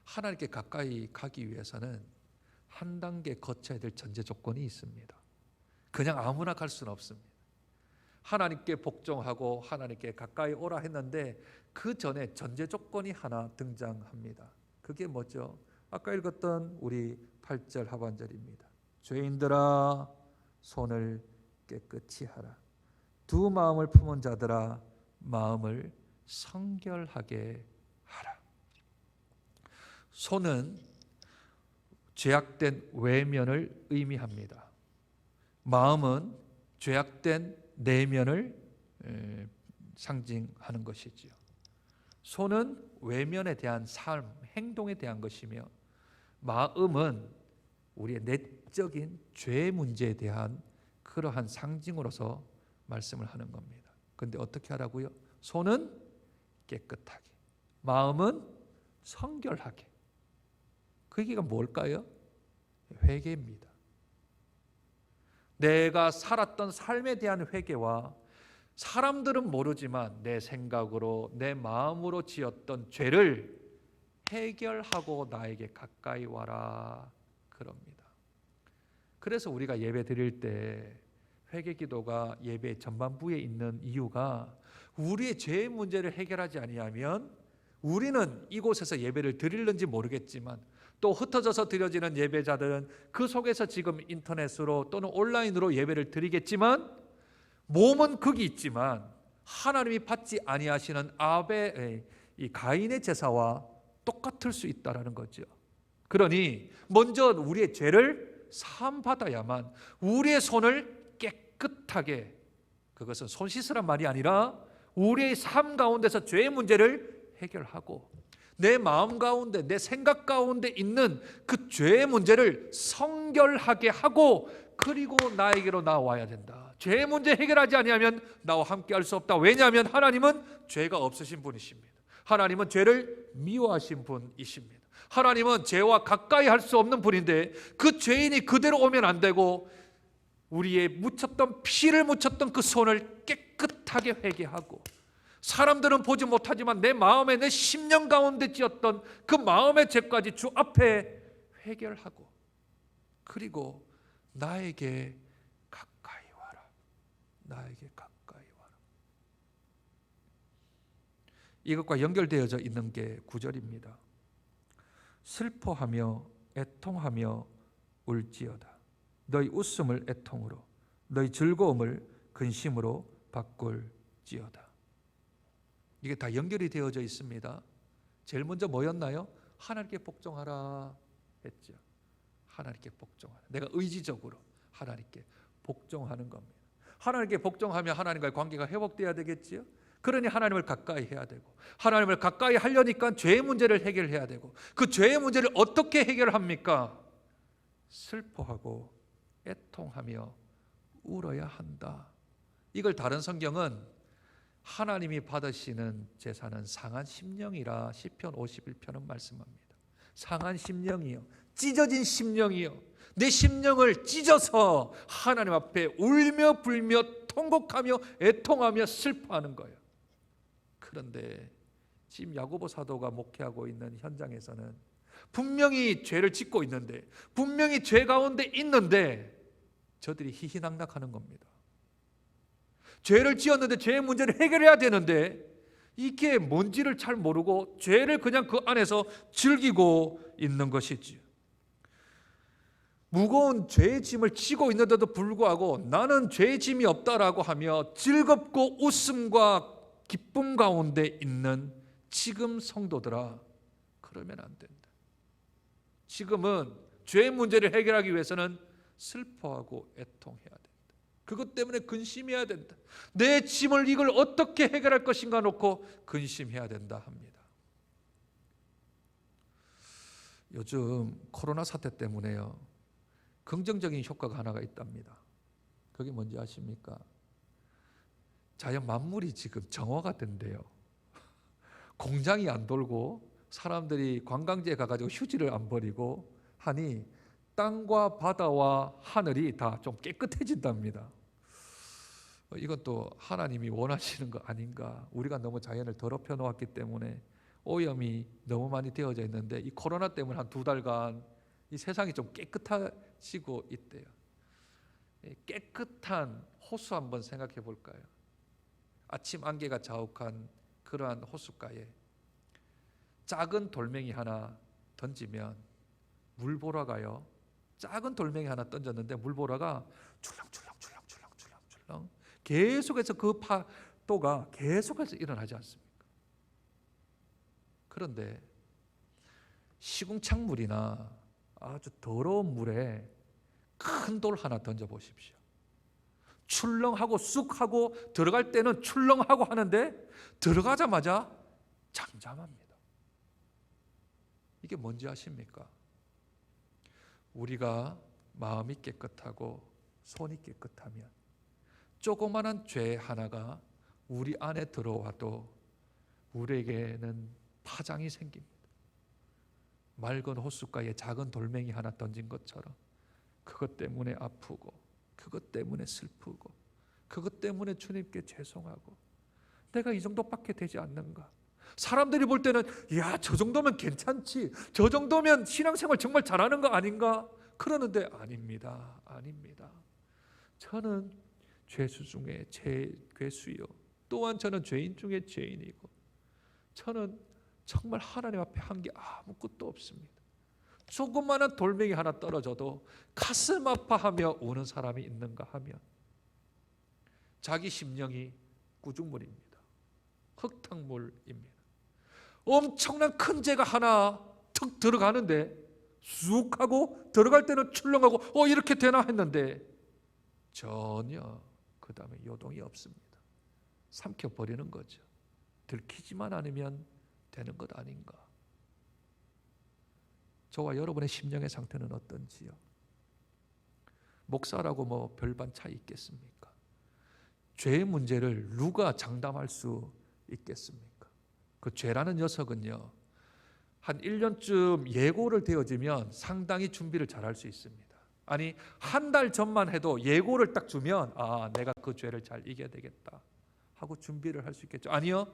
하나님께 가까이 가기 위해서는 한 단계 거쳐야 될 전제 조건이 있습니다. 그냥 아무나 갈 수는 없습니다. 하나님께 복종하고 하나님께 가까이 오라 했는데 그 전에 전제 조건이 하나 등장합니다. 그게 뭐죠? 아까 읽었던 우리 8절 하반절입니다. 죄인들아 손을 깨끗이 하라. 두 마음을 품은 자들아 마음을 성결하게 하라. 손은 죄악된 외면을 의미합니다. 마음은 죄악된 내면을 상징하는 것이지요. 손은 외면에 대한 삶, 행동에 대한 것이며 마음은 우리의 내적인 죄 문제에 대한 그러한 상징으로서 말씀을 하는 겁니다. 그런데 어떻게 하라고요? 손은 깨끗하게, 마음은 성결하게. 그게 뭘까요? 회개입니다. 내가 살았던 삶에 대한 회개와 사람들은 모르지만 내 생각으로 내 마음으로 지었던 죄를 해결하고 나에게 가까이 와라 그럽니다. 그래서 우리가 예배 드릴 때 회개 기도가 예배 전반부에 있는 이유가 우리의 죄의 문제를 해결하지 아니하면 우리는 이곳에서 예배를 드리는지 모르겠지만 또 흩어져서 드려지는 예배자들은 그 속에서 지금 인터넷으로 또는 온라인으로 예배를 드리겠지만 몸은 거기 있지만 하나님이 받지 아니하시는 이 가인의 제사와 똑같을 수 있다라는 거죠. 그러니 먼저 우리의 죄를 사함 받아야만 우리의 손을 깨끗하게, 그것은 손 씻으란 말이 아니라 우리의 삶 가운데서 죄의 문제를 해결하고 내 마음 가운데 내 생각 가운데 있는 그 죄의 문제를 성결하게 하고 그리고 나에게로 나와야 된다. 죄의 문제 해결하지 아니하면 나와 함께 할 수 없다. 왜냐하면 하나님은 죄가 없으신 분이십니다. 하나님은 죄를 미워하신 분이십니다. 하나님은 죄와 가까이 할 수 없는 분인데 그 죄인이 그대로 오면 안 되고 우리의 묻혔던 피를 묻혔던 그 손을 깨끗하게 회개하고 사람들은 보지 못하지만 내 마음에 내 심령 가운데 지었던 그 마음의 죄까지 주 앞에 해결하고 그리고 나에게 가까이 와라. 나에게 가까이 와라. 이것과 연결되어져 있는 게 9절입니다. 슬퍼하며 애통하며 울지어다. 너희 웃음을 애통으로 너희 즐거움을 근심으로 바꿀지어다. 이게 다 연결이 되어져 있습니다. 제일 먼저 뭐였나요? 하나님께 복종하라 했죠. 하나님께 복종하라. 내가 의지적으로 하나님께 복종하는 겁니다. 하나님께 복종하면 하나님과의 관계가 회복돼야 되겠지요. 그러니 하나님을 가까이 해야 되고 하나님을 가까이 하려니까 죄의 문제를 해결해야 되고 그 죄의 문제를 어떻게 해결합니까? 슬퍼하고 애통하며 울어야 한다. 이걸 다른 성경은 하나님이 받으시는 제사는 상한 심령이라 시편 51편은 말씀합니다. 상한 심령이요, 찢어진 심령이요, 내 심령을 찢어서 하나님 앞에 울며 불며 통곡하며 애통하며 슬퍼하는 거예요. 그런데 지금 야고보 사도가 목회하고 있는 현장에서는 분명히 죄를 짓고 있는데 분명히 죄 가운데 있는데 저들이 희희낙낙하는 겁니다. 죄를 지었는데 죄의 문제를 해결해야 되는데 이게 뭔지를 잘 모르고 죄를 그냥 그 안에서 즐기고 있는 것이지요. 무거운 죄의 짐을 지고 있는데도 불구하고 나는 죄의 짐이 없다라고 하며 즐겁고 웃음과 기쁨 가운데 있는 지금 성도들아, 그러면 안 된다. 지금은 죄의 문제를 해결하기 위해서는 슬퍼하고 애통해야 된다. 그것 때문에 근심해야 된다. 내 짐을 이걸 어떻게 해결할 것인가 놓고 근심해야 된다 합니다. 요즘 코로나 사태 때문에요, 긍정적인 효과가 하나가 있답니다. 그게 뭔지 아십니까? 자연 만물이 지금 정화가 된대요. 공장이 안 돌고 사람들이 관광지에 가가지고 휴지를 안 버리고 하니 땅과 바다와 하늘이 다 좀 깨끗해진답니다. 이건 또 하나님이 원하시는 거 아닌가? 우리가 너무 자연을 더럽혀 놓았기 때문에 오염이 너무 많이 되어져 있는데 이 코로나 때문에 한 2달간 이 세상이 좀 깨끗해지고 있대요. 깨끗한 호수 한번 생각해 볼까요? 아침 안개가 자욱한 그러한 호숫가에 작은 돌멩이 하나 던지면 물보라가요, 작은 돌멩이 하나 던졌는데 물보라가 출렁출렁 계속해서 그 파도가 계속해서 일어나지 않습니까? 그런데 시궁창물이나 아주 더러운 물에 큰 돌 하나 던져 보십시오. 출렁하고 쑥하고 들어갈 때는 출렁하고 하는데 들어가자마자 잠잠합니다. 이게 뭔지 아십니까? 우리가 마음이 깨끗하고 손이 깨끗하면 조그마한 죄 하나가 우리 안에 들어와도 우리에게는 파장이 생깁니다. 맑은 호숫가에 작은 돌멩이 하나 던진 것처럼 그것 때문에 아프고 그것 때문에 슬프고 그것 때문에 주님께 죄송하고 내가 이 정도밖에 되지 않는가? 사람들이 볼 때는 야, 저 정도면 괜찮지, 저 정도면 신앙생활 정말 잘하는 거 아닌가? 그러는데 아닙니다. 아닙니다. 저는 죄수 중에 죄수요, 또한 저는 죄인 중에 죄인이고 저는 정말 하나님 앞에 한 게 아무것도 없습니다. 조그마한 돌멩이 하나 떨어져도 가슴 아파하며 우는 사람이 있는가 하면 자기 심령이 구중물입니다. 흙탕물입니다. 엄청난 큰 죄가 하나 툭 들어가는데 쑥 하고 들어갈 때는 출렁하고 이렇게 되나 했는데 전혀 그 다음에 요동이 없습니다. 삼켜버리는 거죠. 들키지만 않으면 되는 것 아닌가? 저와 여러분의 심령의 상태는 어떤지요? 목사라고 별반 차이 있겠습니까? 죄의 문제를 누가 장담할 수 있겠습니까? 그 죄라는 녀석은요, 한 1년쯤 예고를 되어지면 상당히 준비를 잘할 수 있습니다. 아니, 한 달 전만 해도 예고를 딱 주면 내가 그 죄를 잘 이겨야 되겠다 하고 준비를 할 수 있겠죠. 아니요,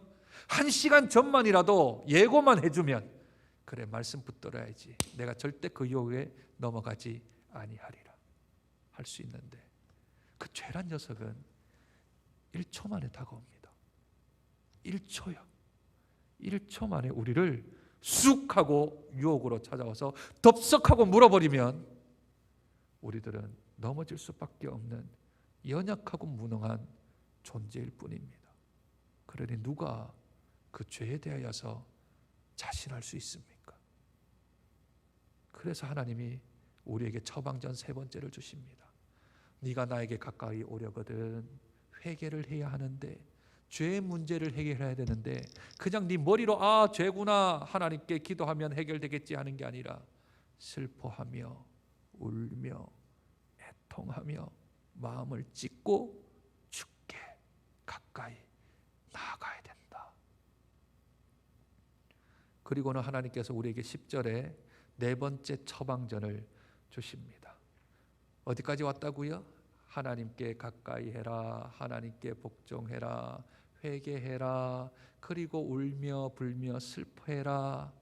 1시간 전만이라도 예고만 해주면 그래, 말씀 붙들어야지, 내가 절대 그 유혹에 넘어가지 아니하리라 할 수 있는데 그 죄란 녀석은 1초 만에 다가옵니다. 1초요. 1초 만에 우리를 쑥 하고 유혹으로 찾아와서 덥석하고 물어버리면 우리들은 넘어질 수밖에 없는 연약하고 무능한 존재일 뿐입니다. 그러니 누가 그 죄에 대하여서 자신할 수 있습니까? 그래서 하나님이 우리에게 처방전 3번째를 주십니다. 네가 나에게 가까이 오려거든 회개를 해야 하는데, 죄의 문제를 해결해야 되는데 그냥 네 머리로 죄구나 하나님께 기도하면 해결되겠지 하는 게 아니라 슬퍼하며 울며 애통하며 마음을 찢고 주께 가까이 나아가야 된다. 그리고는 하나님께서 우리에게 10절에 4번째 처방전을 주십니다. 어디까지 왔다고요? 하나님께 가까이 해라, 하나님께 복종해라, 회개해라, 그리고 울며 불며 슬퍼해라,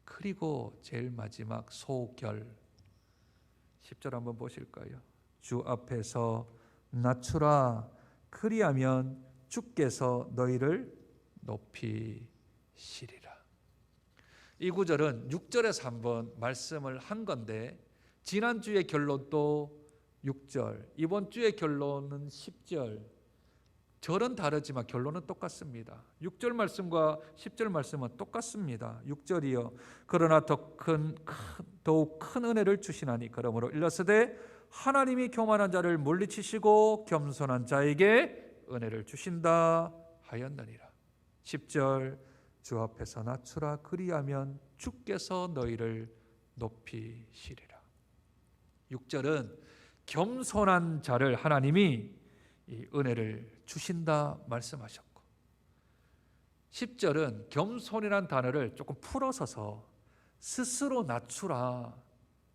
그리고 제일 마지막 소결. 10절 한번 보실까요? 주 앞에서 낮추라, 그리하면 주께서 너희를 높이시리라. 이 구절은 6절에서 한번 말씀을 한 건데 지난주의 결론도 6절, 이번 주의 결론은 10절. 절은 다르지만 결론은 똑같습니다. 6절 말씀과 10절 말씀은 똑같습니다. 6절이요, 그러나 더욱 큰 은혜를 주시나니 그러므로 일러스되 하나님이 교만한 자를 물리치시고 겸손한 자에게 은혜를 주신다 하였느니라. 10절, 주 앞에서 낮추라, 그리하면 주께서 너희를 높이시리라. 6절은 겸손한 자를 하나님이 이 은혜를 주신다 말씀하셨고, 10절은 겸손이란 단어를 조금 풀어서서 스스로 낮추라,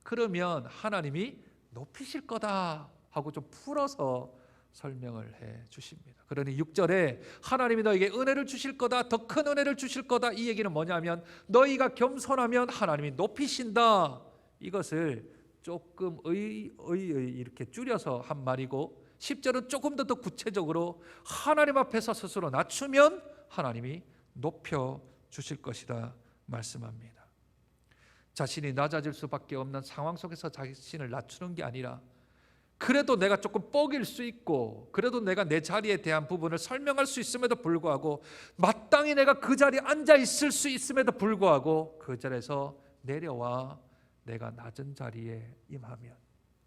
그러면 하나님이 높이실 거다 하고 좀 풀어서 설명을 해 주십니다. 그러니 6절에 하나님이 너에게 은혜를 주실 거다, 더 큰 은혜를 주실 거다, 이 얘기는 뭐냐면 너희가 겸손하면 하나님이 높이신다, 이것을 조금 이렇게 줄여서 한 말이고, 10절은 조금 더 구체적으로 하나님 앞에서 스스로 낮추면 하나님이 높여 주실 것이다 말씀합니다. 자신이 낮아질 수밖에 없는 상황 속에서 자신을 낮추는 게 아니라, 그래도 내가 조금 뻐길 수 있고, 그래도 내가 내 자리에 대한 부분을 설명할 수 있음에도 불구하고, 마땅히 내가 그 자리에 앉아 있을 수 있음에도 불구하고 그 자리에서 내려와 내가 낮은 자리에 임하면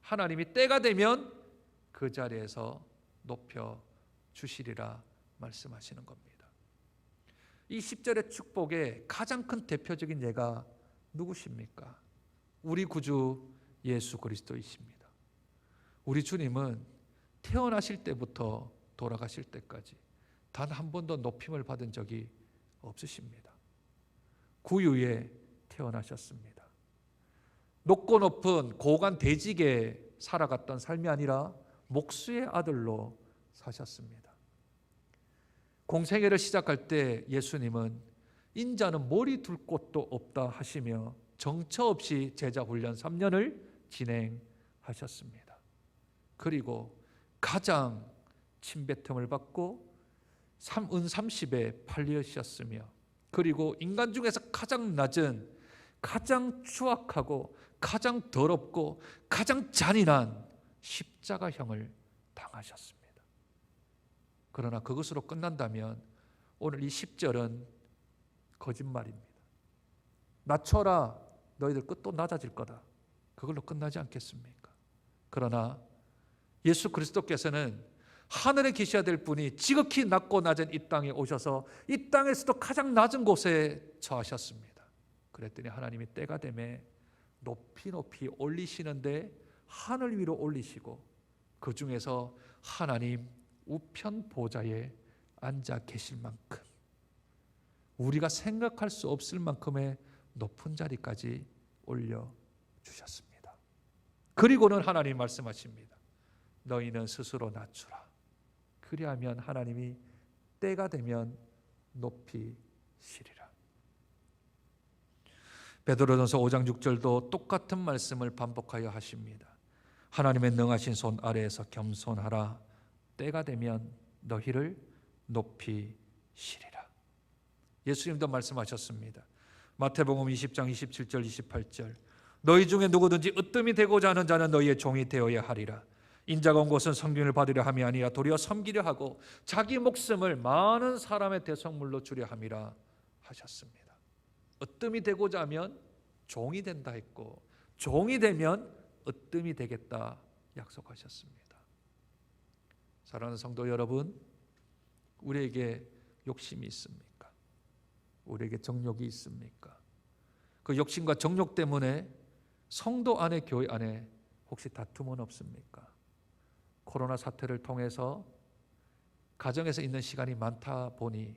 하나님이 때가 되면 그 자리에서 높여 주시리라 말씀하시는 겁니다. 이 10절의 축복의 가장 큰 대표적인 예가 누구십니까? 우리 구주 예수 그리스도이십니다. 우리 주님은 태어나실 때부터 돌아가실 때까지 단 한 번도 높임을 받은 적이 없으십니다. 구유에 태어나셨습니다. 높고 높은 고관 대직에 살아갔던 삶이 아니라 목수의 아들로 사셨습니다. 공생애를 시작할 때 예수님은 인자는 머리 둘 곳도 없다 하시며 정처 없이 제자 훈련 3년을 진행하셨습니다. 그리고 가장 침뱉음을 받고 은 30에 팔리셨으며, 그리고 인간 중에서 가장 낮은, 가장 추악하고 가장 더럽고 가장 잔인한 십자가형을 당하셨습니다. 그러나 그것으로 끝난다면 오늘 이 10절은 거짓말입니다. 낮춰라, 너희들 끝도 낮아질 거다, 그걸로 끝나지 않겠습니까? 그러나 예수 그리스도께서는 하늘에 계셔야 될 분이 지극히 낮고 낮은 이 땅에 오셔서 이 땅에서도 가장 낮은 곳에 처하셨습니다. 그랬더니 하나님이 때가 되매 높이 높이 올리시는데 하늘 위로 올리시고, 그 중에서 하나님 우편 보좌에 앉아 계실 만큼, 우리가 생각할 수 없을 만큼의 높은 자리까지 올려주셨습니다. 그리고는 하나님 말씀하십니다. 너희는 스스로 낮추라. 그리하면 하나님이 때가 되면 높이시리라. 베드로전서 5장 6절도 똑같은 말씀을 반복하여 하십니다. 하나님의 능하신 손 아래에서 겸손하라. 때가 되면 너희를 높이시리라. 예수님도 말씀하셨습니다. 마태복음 20장 27절 28절 너희 중에 누구든지 으뜸이 되고자 하는 자는 너희의 종이 되어야 하리라. 인자가 온 것은 섬김을 받으려 함이 아니라 도리어 섬기려 하고 자기 목숨을 많은 사람의 대속물로 주려 함이라 하셨습니다. 으뜸이 되고자 하면 종이 된다 했고, 종이 되면 으뜸이 되겠다 약속하셨습니다. 사랑하는 성도 여러분, 우리에게 욕심이 있습니까? 우리에게 정욕이 있습니까? 그 욕심과 정욕 때문에 성도 안에, 교회 안에 혹시 다툼은 없습니까? 코로나 사태를 통해서 가정에서 있는 시간이 많다 보니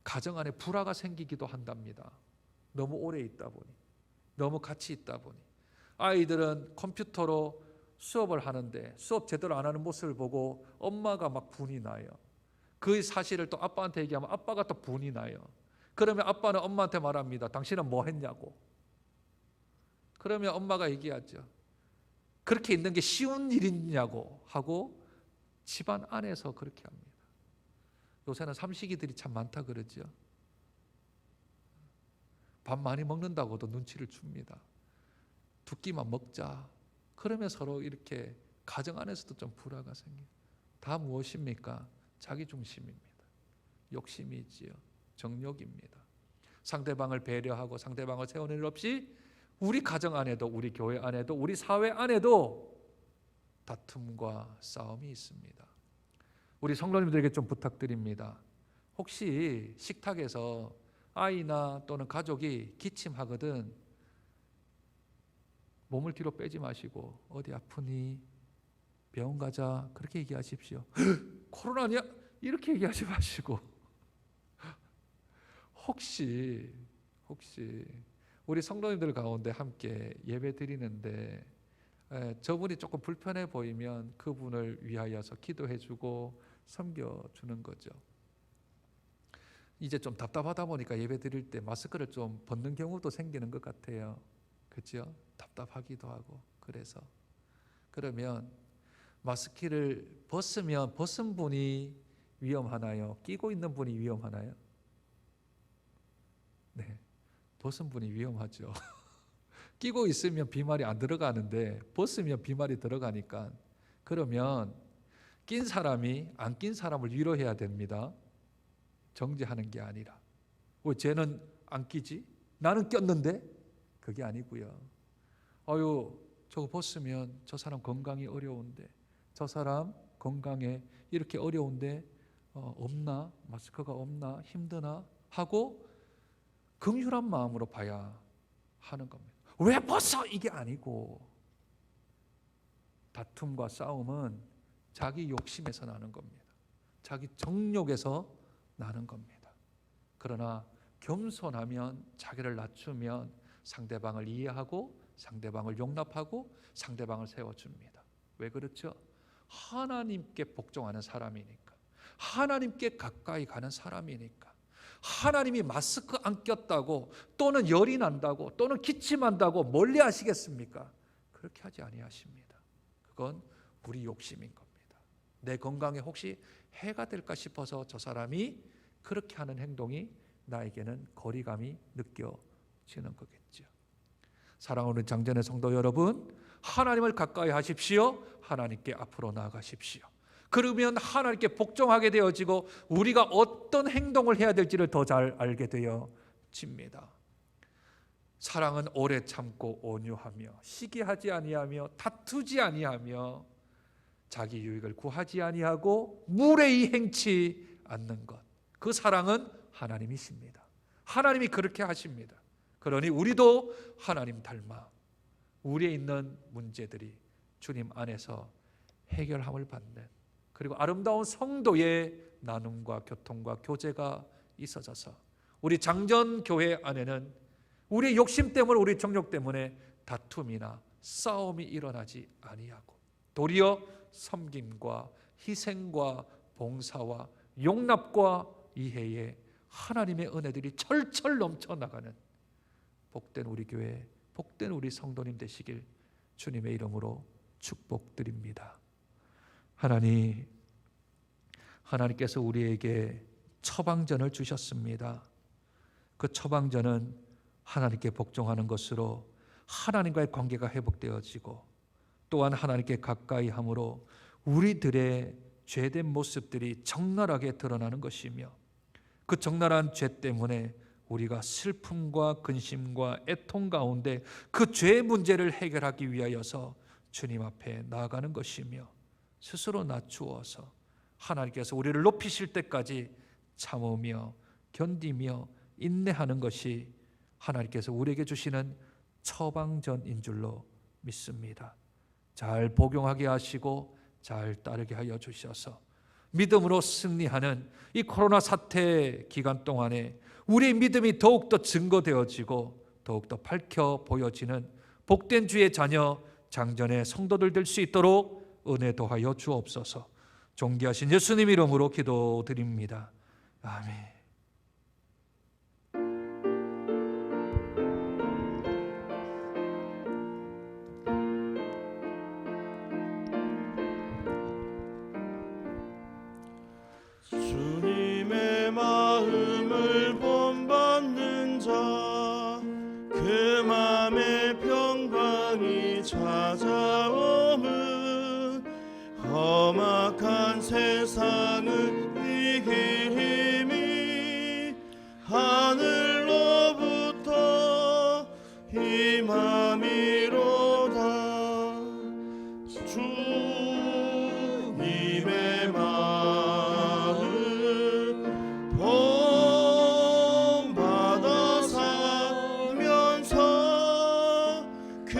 가정 안에 불화가 생기기도 한답니다. 너무 오래 있다 보니, 너무 같이 있다 보니. 아이들은 컴퓨터로 수업을 하는데 수업 제대로 안 하는 모습을 보고 엄마가 막 분이 나요. 그 사실을 또 아빠한테 얘기하면 아빠가 또 분이 나요. 그러면 아빠는 엄마한테 말합니다. 당신은 뭐 했냐고. 그러면 엄마가 얘기하죠. 그렇게 있는 게 쉬운 일이냐고 하고 집안 안에서 그렇게 합니다. 요새는 삼식이들이 참 많다 그러죠. 밥 많이 먹는다고도 눈치를 줍니다. 두 끼만 먹자. 그러면 서로 이렇게 가정 안에서도 좀 불화가 생겨요. 다 무엇입니까? 자기중심입니다. 욕심이지요. 정욕입니다. 상대방을 배려하고 상대방을 세우는 일 없이 우리 가정 안에도, 우리 교회 안에도, 우리 사회 안에도 다툼과 싸움이 있습니다. 우리 성도님들에게 좀 부탁드립니다. 혹시 식탁에서 아이나 또는 가족이 기침하거든 몸을 뒤로 빼지 마시고 어디 아프니? 병원 가자 그렇게 얘기하십시오. 코로나냐? 이렇게 얘기하지 마시고 혹시 우리 성도님들 가운데 함께 예배 드리는데 저분이 조금 불편해 보이면 그분을 위하여서 기도해주고 섬겨주는 거죠. 이제 좀 답답하다 보니까 예배 드릴 때 마스크를 좀 벗는 경우도 생기는 것 같아요. 그렇죠? 답답하기도 하고. 그래서 그러면 마스크를 벗으면 벗은 분이 위험하나요? 끼고 있는 분이 위험하나요? 네, 벗은 분이 위험하죠. 끼고 있으면 비말이 안 들어가는데 벗으면 비말이 들어가니까, 그러면 낀 사람이 안 낀 사람을 위로해야 됩니다. 정죄하는 게 아니라. 왜 쟤는 안 끼지? 나는 꼈는데? 그게 아니고요. 아유, 저거 벗으면 저 사람 건강이 어려운데, 저 사람 건강에 이렇게 어려운데 없나? 마스크가 없나? 힘드나? 하고 긍휼한 마음으로 봐야 하는 겁니다. 왜 벗어? 이게 아니고, 다툼과 싸움은 자기 욕심에서 나는 겁니다. 자기 정욕에서 나는 겁니다. 그러나 겸손하면, 자기를 낮추면 상대방을 이해하고 상대방을 용납하고 상대방을 세워줍니다. 왜 그렇죠? 하나님께 복종하는 사람이니까, 하나님께 가까이 가는 사람이니까. 하나님이 마스크 안 꼈다고 또는 열이 난다고 또는 기침한다고 멀리 하시겠습니까? 그렇게 하지 아니하십니다. 그건 우리 욕심인 겁니다. 내 건강에 혹시 해가 될까 싶어서 저 사람이 그렇게 하는 행동이 나에게는 거리감이 느껴지는 거겠죠. 사랑하는 장전의 성도 여러분, 하나님을 가까이 하십시오. 하나님께 앞으로 나아가십시오. 그러면 하나님께 복종하게 되어지고 우리가 어떤 행동을 해야 될지를 더 잘 알게 되어집니다. 사랑은 오래 참고 온유하며 시기하지 아니하며 다투지 아니하며 자기 유익을 구하지 아니하고 무례히 행치 않는 것, 그 사랑은 하나님이십니다. 하나님이 그렇게 하십니다. 그러니 우리도 하나님 닮아 우리에 있는 문제들이 주님 안에서 해결함을 받는, 그리고 아름다운 성도의 나눔과 교통과 교제가 있어져서 우리 장전교회 안에는 우리의 욕심 때문에, 우리 정욕 때문에 다툼이나 싸움이 일어나지 아니하고 도리어 섬김과 희생과 봉사와 용납과 이해에 하나님의 은혜들이 철철 넘쳐나가는 복된 우리 교회, 복된 우리 성도님 되시길 주님의 이름으로 축복드립니다. 하나님께서 우리에게 처방전을 주셨습니다. 그 처방전은 하나님께 복종하는 것으로 하나님과의 관계가 회복되어지고, 또한 하나님께 가까이 함으로 우리들의 죄된 모습들이 적나라하게 드러나는 것이며, 그 적나라한 죄 때문에 우리가 슬픔과 근심과 애통 가운데 그 죄의 문제를 해결하기 위하여서 주님 앞에 나아가는 것이며, 스스로 낮추어서 하나님께서 우리를 높이실 때까지 참으며 견디며 인내하는 것이 하나님께서 우리에게 주시는 처방전인 줄로 믿습니다. 잘 복용하게 하시고 잘 따르게 하여 주셔서 믿음으로 승리하는 이 코로나 사태 기간 동안에 우리의 믿음이 더욱더 증거되어지고 더욱더 밝혀 보여지는 복된 주의 자녀 장전의 성도들 될 수 있도록 은혜 더하여 주옵소서. 존귀하신 예수님 이름으로 기도드립니다. 아멘. 주님의 마음을 본받는 자, 그 맘에 평강이 찾아오면 험악한 세상을 이길 힘이 하늘로부터 임함이로다. 주님의 마음 본받아 살면서 그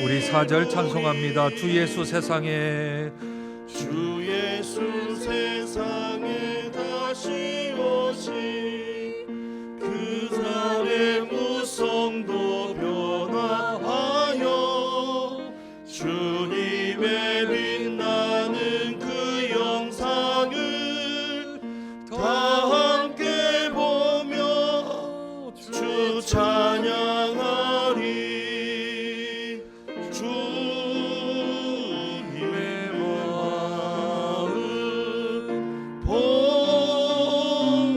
우리 4절 찬송합니다. 주 예수 세상에 주 예수 세상에 다시 오신 그 살의 무성도 변화하여 주님의 빛나는 그 영상을 다 함께 보며 주 찬양하리. 주님의 마음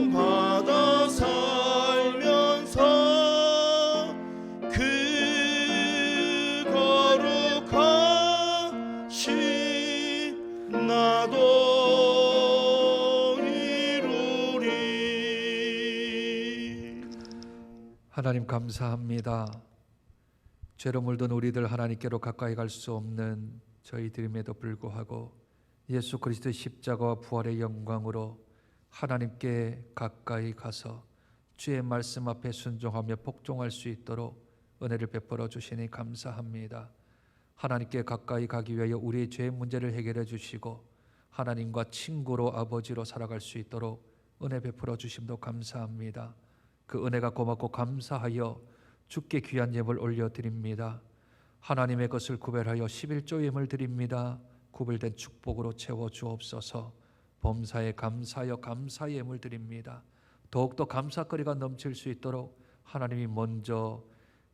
본받아 살면서 그 거룩하신 나도 이루리. 하나님 감사합니다. 죄로 물든 우리들 하나님께로 가까이 갈 수 없는 저희들임에도 불구하고 예수 그리스도의 십자가와 부활의 영광으로 하나님께 가까이 가서 주의 말씀 앞에 순종하며 복종할 수 있도록 은혜를 베풀어 주시니 감사합니다. 하나님께 가까이 가기 위하여 우리의 죄의 문제를 해결해 주시고 하나님과 친구로 아버지로 살아갈 수 있도록 은혜 베풀어 주심도 감사합니다. 그 은혜가 고맙고 감사하여 주께 귀한 예물 올려드립니다. 하나님의 것을 구별하여 11조 예물 드립니다. 구별된 축복으로 채워 주옵소서. 범사에 감사하여 감사 예물 드립니다. 더욱더 감사거리가 넘칠 수 있도록 하나님이 먼저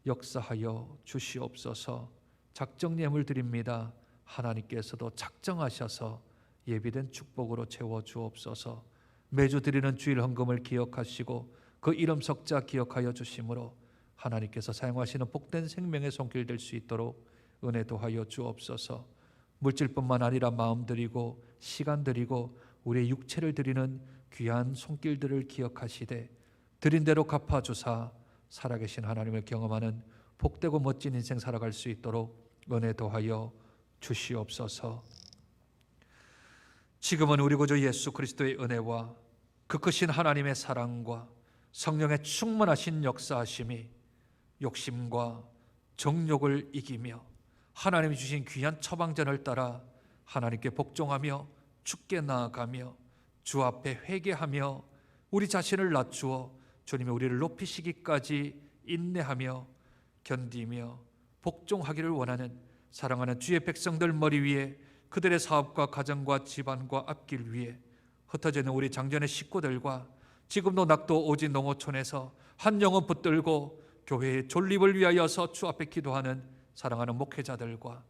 역사하여 주시옵소서. 작정 예물 드립니다. 하나님께서도 작정하셔서 예비된 축복으로 채워 주옵소서. 매주 드리는 주일 헌금을 기억하시고 그 이름 석자 기억하여 주심으로 하나님께서 사용하시는 복된 생명의 손길 될 수 있도록 은혜 도하여 주옵소서. 물질뿐만 아니라 마음 드리고 시간 드리고 우리의 육체를 드리는 귀한 손길들을 기억하시되 드린 대로 갚아주사 살아계신 하나님을 경험하는 복되고 멋진 인생 살아갈 수 있도록 은혜 도하여 주시옵소서. 지금은 우리 구주 예수 그리스도의 은혜와 그 크신 하나님의 사랑과 성령의 충만하신 역사하심이 욕심과 정욕을 이기며 하나님이 주신 귀한 처방전을 따라 하나님께 복종하며 주께 나아가며 주 앞에 회개하며 우리 자신을 낮추어 주님이 우리를 높이시기까지 인내하며 견디며 복종하기를 원하는 사랑하는 주의 백성들 머리 위에 그들의 사업과 가정과 집안과 앞길 위에 흩어져 있는 우리 장전의 식구들과 지금도 낙도 오지 농어촌에서 한 영혼 붙들고 교회의 존립을 위하여서 주 앞에 기도하는 사랑하는 목회자들과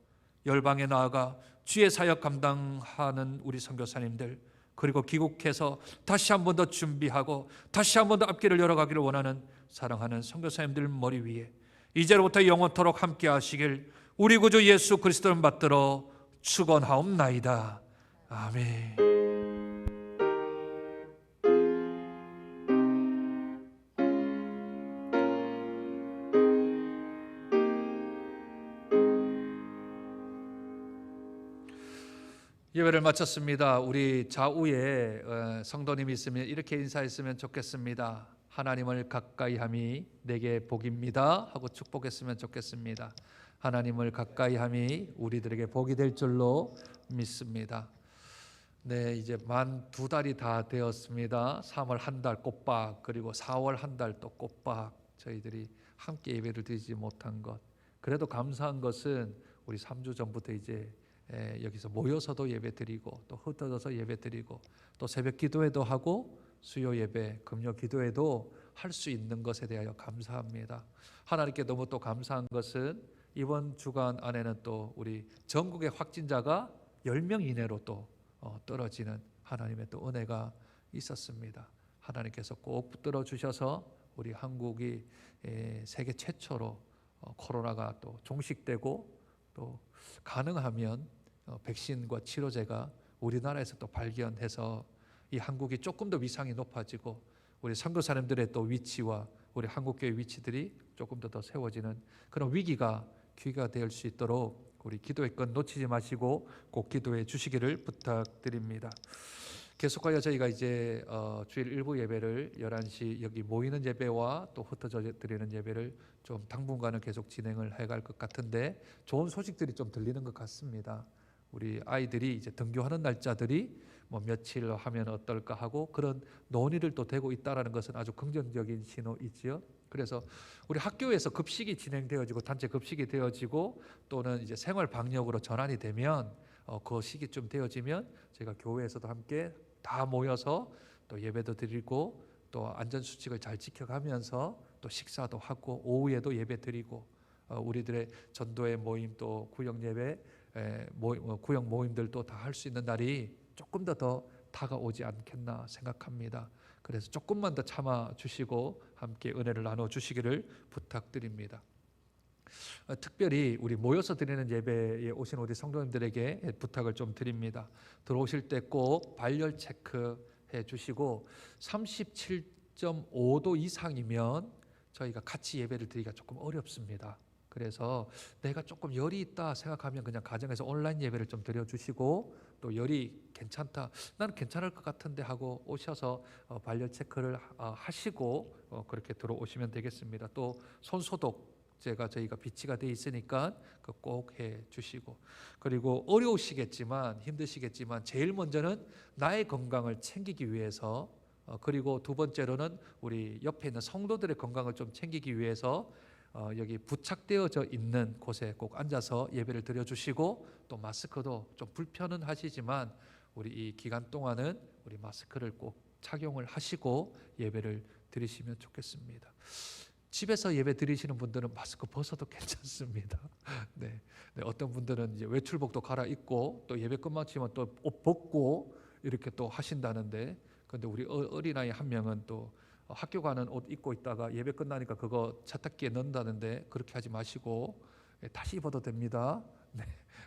열방에 나아가 주의 사역 감당하는 우리 선교사님들, 그리고 귀국해서 다시 한 번 더 준비하고 다시 한 번 더 앞길을 열어가기를 원하는 사랑하는 선교사님들 머리 위에 이제로부터 영원토록 함께 하시길 우리 구주 예수 그리스도를 받들어 축원하옵나이다. 아멘. 예배를 마쳤습니다. 우리 좌우에 성도님이 있으면 이렇게 인사했으면 좋겠습니다. 하나님을 가까이함이 내게 복입니다 하고 축복했으면 좋겠습니다. 하나님을 가까이함이 우리들에게 복이 될 줄로 믿습니다. 네, 이제 만 2달이 다 되었습니다. 3월 한 달 꼬박, 그리고 4월 한 달 또 꼬박 저희들이 함께 예배를 드리지 못한 것, 그래도 감사한 것은 우리 3주 전부터 이제 여기서 모여서도 예배드리고 또 흩어져서 예배드리고 또 새벽 기도회도 하고 수요 예배, 금요 기도회도 할 수 있는 것에 대하여 감사합니다. 하나님께 너무 또 감사한 것은 이번 주간 안에는 또 우리 전국의 확진자가 10명 이내로 또 떨어지는 하나님의 또 은혜가 있었습니다. 하나님께서 꼭 붙들어 주셔서 우리 한국이 세계 최초로 코로나가 또 종식되고 또 가능하면 백신과 치료제가 우리나라에서 또 발견해서 이 한국이 조금 더 위상이 높아지고 우리 선교사님들의 또 위치와 우리 한국교회 위치들이 조금 더 세워지는 그런 위기가 기회가 될 수 있도록 우리 기도의 건 놓치지 마시고 꼭 기도해 주시기를 부탁드립니다. 계속하여 저희가 이제 주일 일부 예배를 11시 여기 모이는 예배와 또 흩어져 드리는 예배를 좀 당분간은 계속 진행을 해갈 것 같은데 좋은 소식들이 좀 들리는 것 같습니다. 우리 아이들이 이제 등교하는 날짜들이 뭐 며칠로 하면 어떨까 하고 그런 논의를 또 되고 있다라는 것은 아주 긍정적인 신호이지요. 그래서 우리 학교에서 급식이 진행되어지고 단체 급식이 되어지고 또는 이제 생활 방역으로 전환이 되면 그 시기쯤 되어지면 저희가 교회에서도 함께 다 모여서 또 예배도 드리고 또 안전 수칙을 잘 지켜가면서 또 식사도 하고 오후에도 예배 드리고 우리들의 전도의 모임 또 구역 예배 구역 모임들도 다 할 수 있는 날이 조금 더 다가오지 않겠나 생각합니다. 그래서 조금만 더 참아 주시고 함께 은혜를 나눠 주시기를 부탁드립니다. 특별히 우리 모여서 드리는 예배에 오신 우리 성도님들에게 부탁을 좀 드립니다. 들어오실 때 꼭 발열 체크해 주시고 37.5도 이상이면 저희가 같이 예배를 드리기가 조금 어렵습니다. 그래서 내가 조금 열이 있다 생각하면 그냥 가정에서 온라인 예배를 좀 드려주시고 또 열이 괜찮다, 나는 괜찮을 것 같은데 하고 오셔서 발열 체크를 하시고 그렇게 들어오시면 되겠습니다. 또 손소독제가 저희가 비치가 돼 있으니까 꼭 해주시고 그리고 어려우시겠지만 힘드시겠지만 제일 먼저는 나의 건강을 챙기기 위해서 그리고 두 번째로는 우리 옆에 있는 성도들의 건강을 좀 챙기기 위해서 여기 부착되어져 있는 곳에 꼭 앉아서 예배를 드려주시고 또 마스크도 좀 불편은 하시지만 우리 이 기간 동안은 우리 마스크를 꼭 착용을 하시고 예배를 드리시면 좋겠습니다. 집에서 예배 드리시는 분들은 마스크 벗어도 괜찮습니다. 네, 어떤 분들은 이제 외출복도 갈아입고 또 예배 끝마치면 또 옷 벗고 이렇게 또 하신다는데, 근데 우리 어린아이 한 명은 또 학교 가는 옷 입고 있다가 예배 끝나니까 그거 세탁기에 넣는다는데 그렇게 하지 마시고 다시 입어도 됩니다. 네,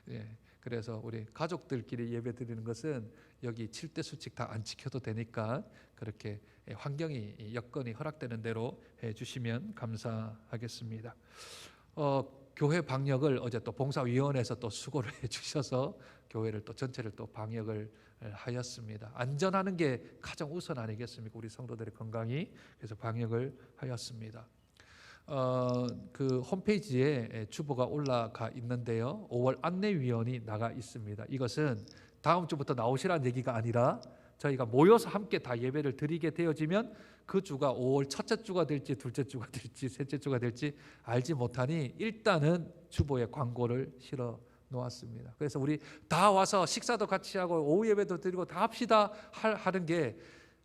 예. 그래서 우리 가족들끼리 예배 드리는 것은 여기 7대 수칙 다 안 지켜도 되니까 그렇게 환경이 여건이 허락되는 대로 해주시면 감사하겠습니다. 교회 방역을 어제 또 봉사위원회에서 또 수고를 해주셔서 교회를 또 전체를 또 방역을 하였습니다. 안전하는 게 가장 우선 아니겠습니까? 우리 성도들의 건강이. 그래서 방역을 하였습니다. 그 홈페이지에 주보가 올라가 있는데요. 5월 안내위원이 나가 있습니다. 이것은 다음 주부터 나오시라는 얘기가 아니라 저희가 모여서 함께 다 예배를 드리게 되어지면 그 주가 5월 첫째 주가 될지 둘째 주가 될지 셋째 주가 될지 알지 못하니 일단은 주보에 광고를 실어 놓았습니다. 그래서 우리 다 와서 식사도 같이 하고 오후 예배도 드리고 다 합시다 하는 게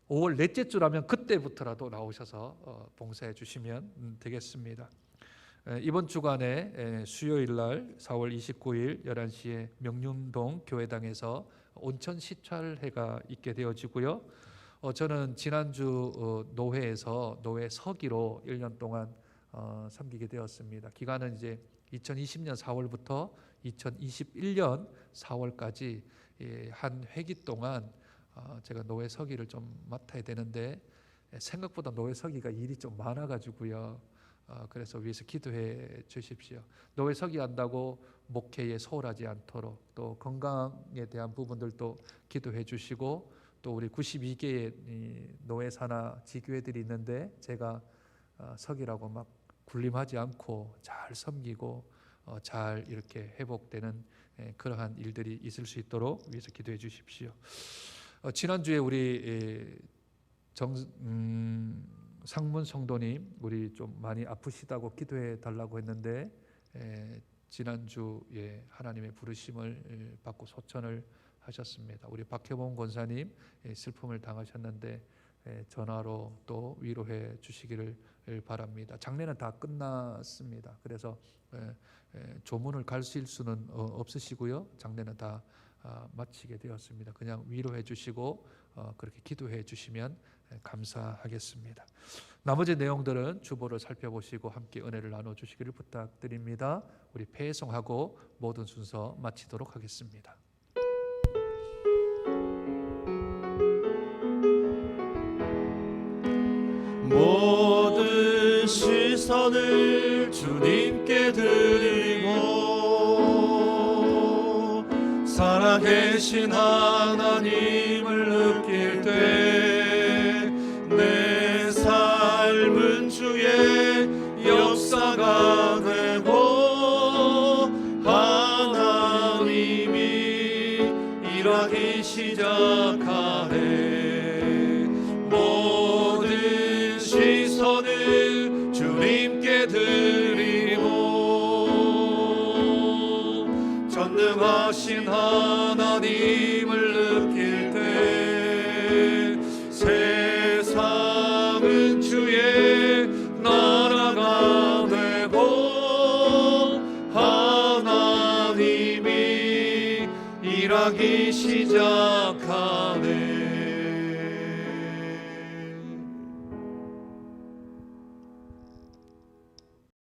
5월 넷째 주라면 그때부터라도 나오셔서 봉사해 주시면 되겠습니다. 이번 주간에 수요일 날 4월 29일 11시에 명륜동 교회당에서 온천 시찰회가 있게 되어지고요. 저는 지난주 노회에서 노회 서기로 1년 동안 섬기게 되었습니다. 기간은 이제 2020년 4월부터 2021년 4월까지 한 회기 동안 제가 노회 서기를 좀 맡아야 되는데 생각보다 노회 서기가 일이 좀 많아가지고요. 그래서 위해서 기도해 주십시오. 노회 서기한다고 목회에 소홀하지 않도록 또 건강에 대한 부분들도 기도해 주시고 또 우리 92개의 노회 산하 지교회들이 있는데 제가 서기라고 막 군림하지 않고 잘 섬기고 잘 이렇게 회복되는 그러한 일들이 있을 수 있도록 위해서 기도해 주십시오. 지난주에 우리 상문 성도님 우리 좀 많이 아프시다고 기도해 달라고 했는데 지난주에 하나님의 부르심을 받고 소천을 하셨습니다. 우리 박혜봉 권사님 슬픔을 당하셨는데 전화로 또 위로해 주시기를 바랍니다. 장례는 다 끝났습니다. 그래서 조문을 가실 수는 없으시고요. 장례는 다 마치게 되었습니다. 그냥 위로해 주시고 그렇게 기도해 주시면 감사하겠습니다. 나머지 내용들은 주보를 살펴보시고 함께 은혜를 나눠주시기를 부탁드립니다. 우리 패송하고 모든 순서 마치도록 하겠습니다. 모든 시선을 주님께 드리고 살아계신 하나님을 느끼 역사가 되고 하나님이 일하기 시작하네. 모든 시선을 주님께 드리고 전능하신 하나님을 느낄 때 세상은 주의 나라가 되고 하나님이 일하기 시작하네.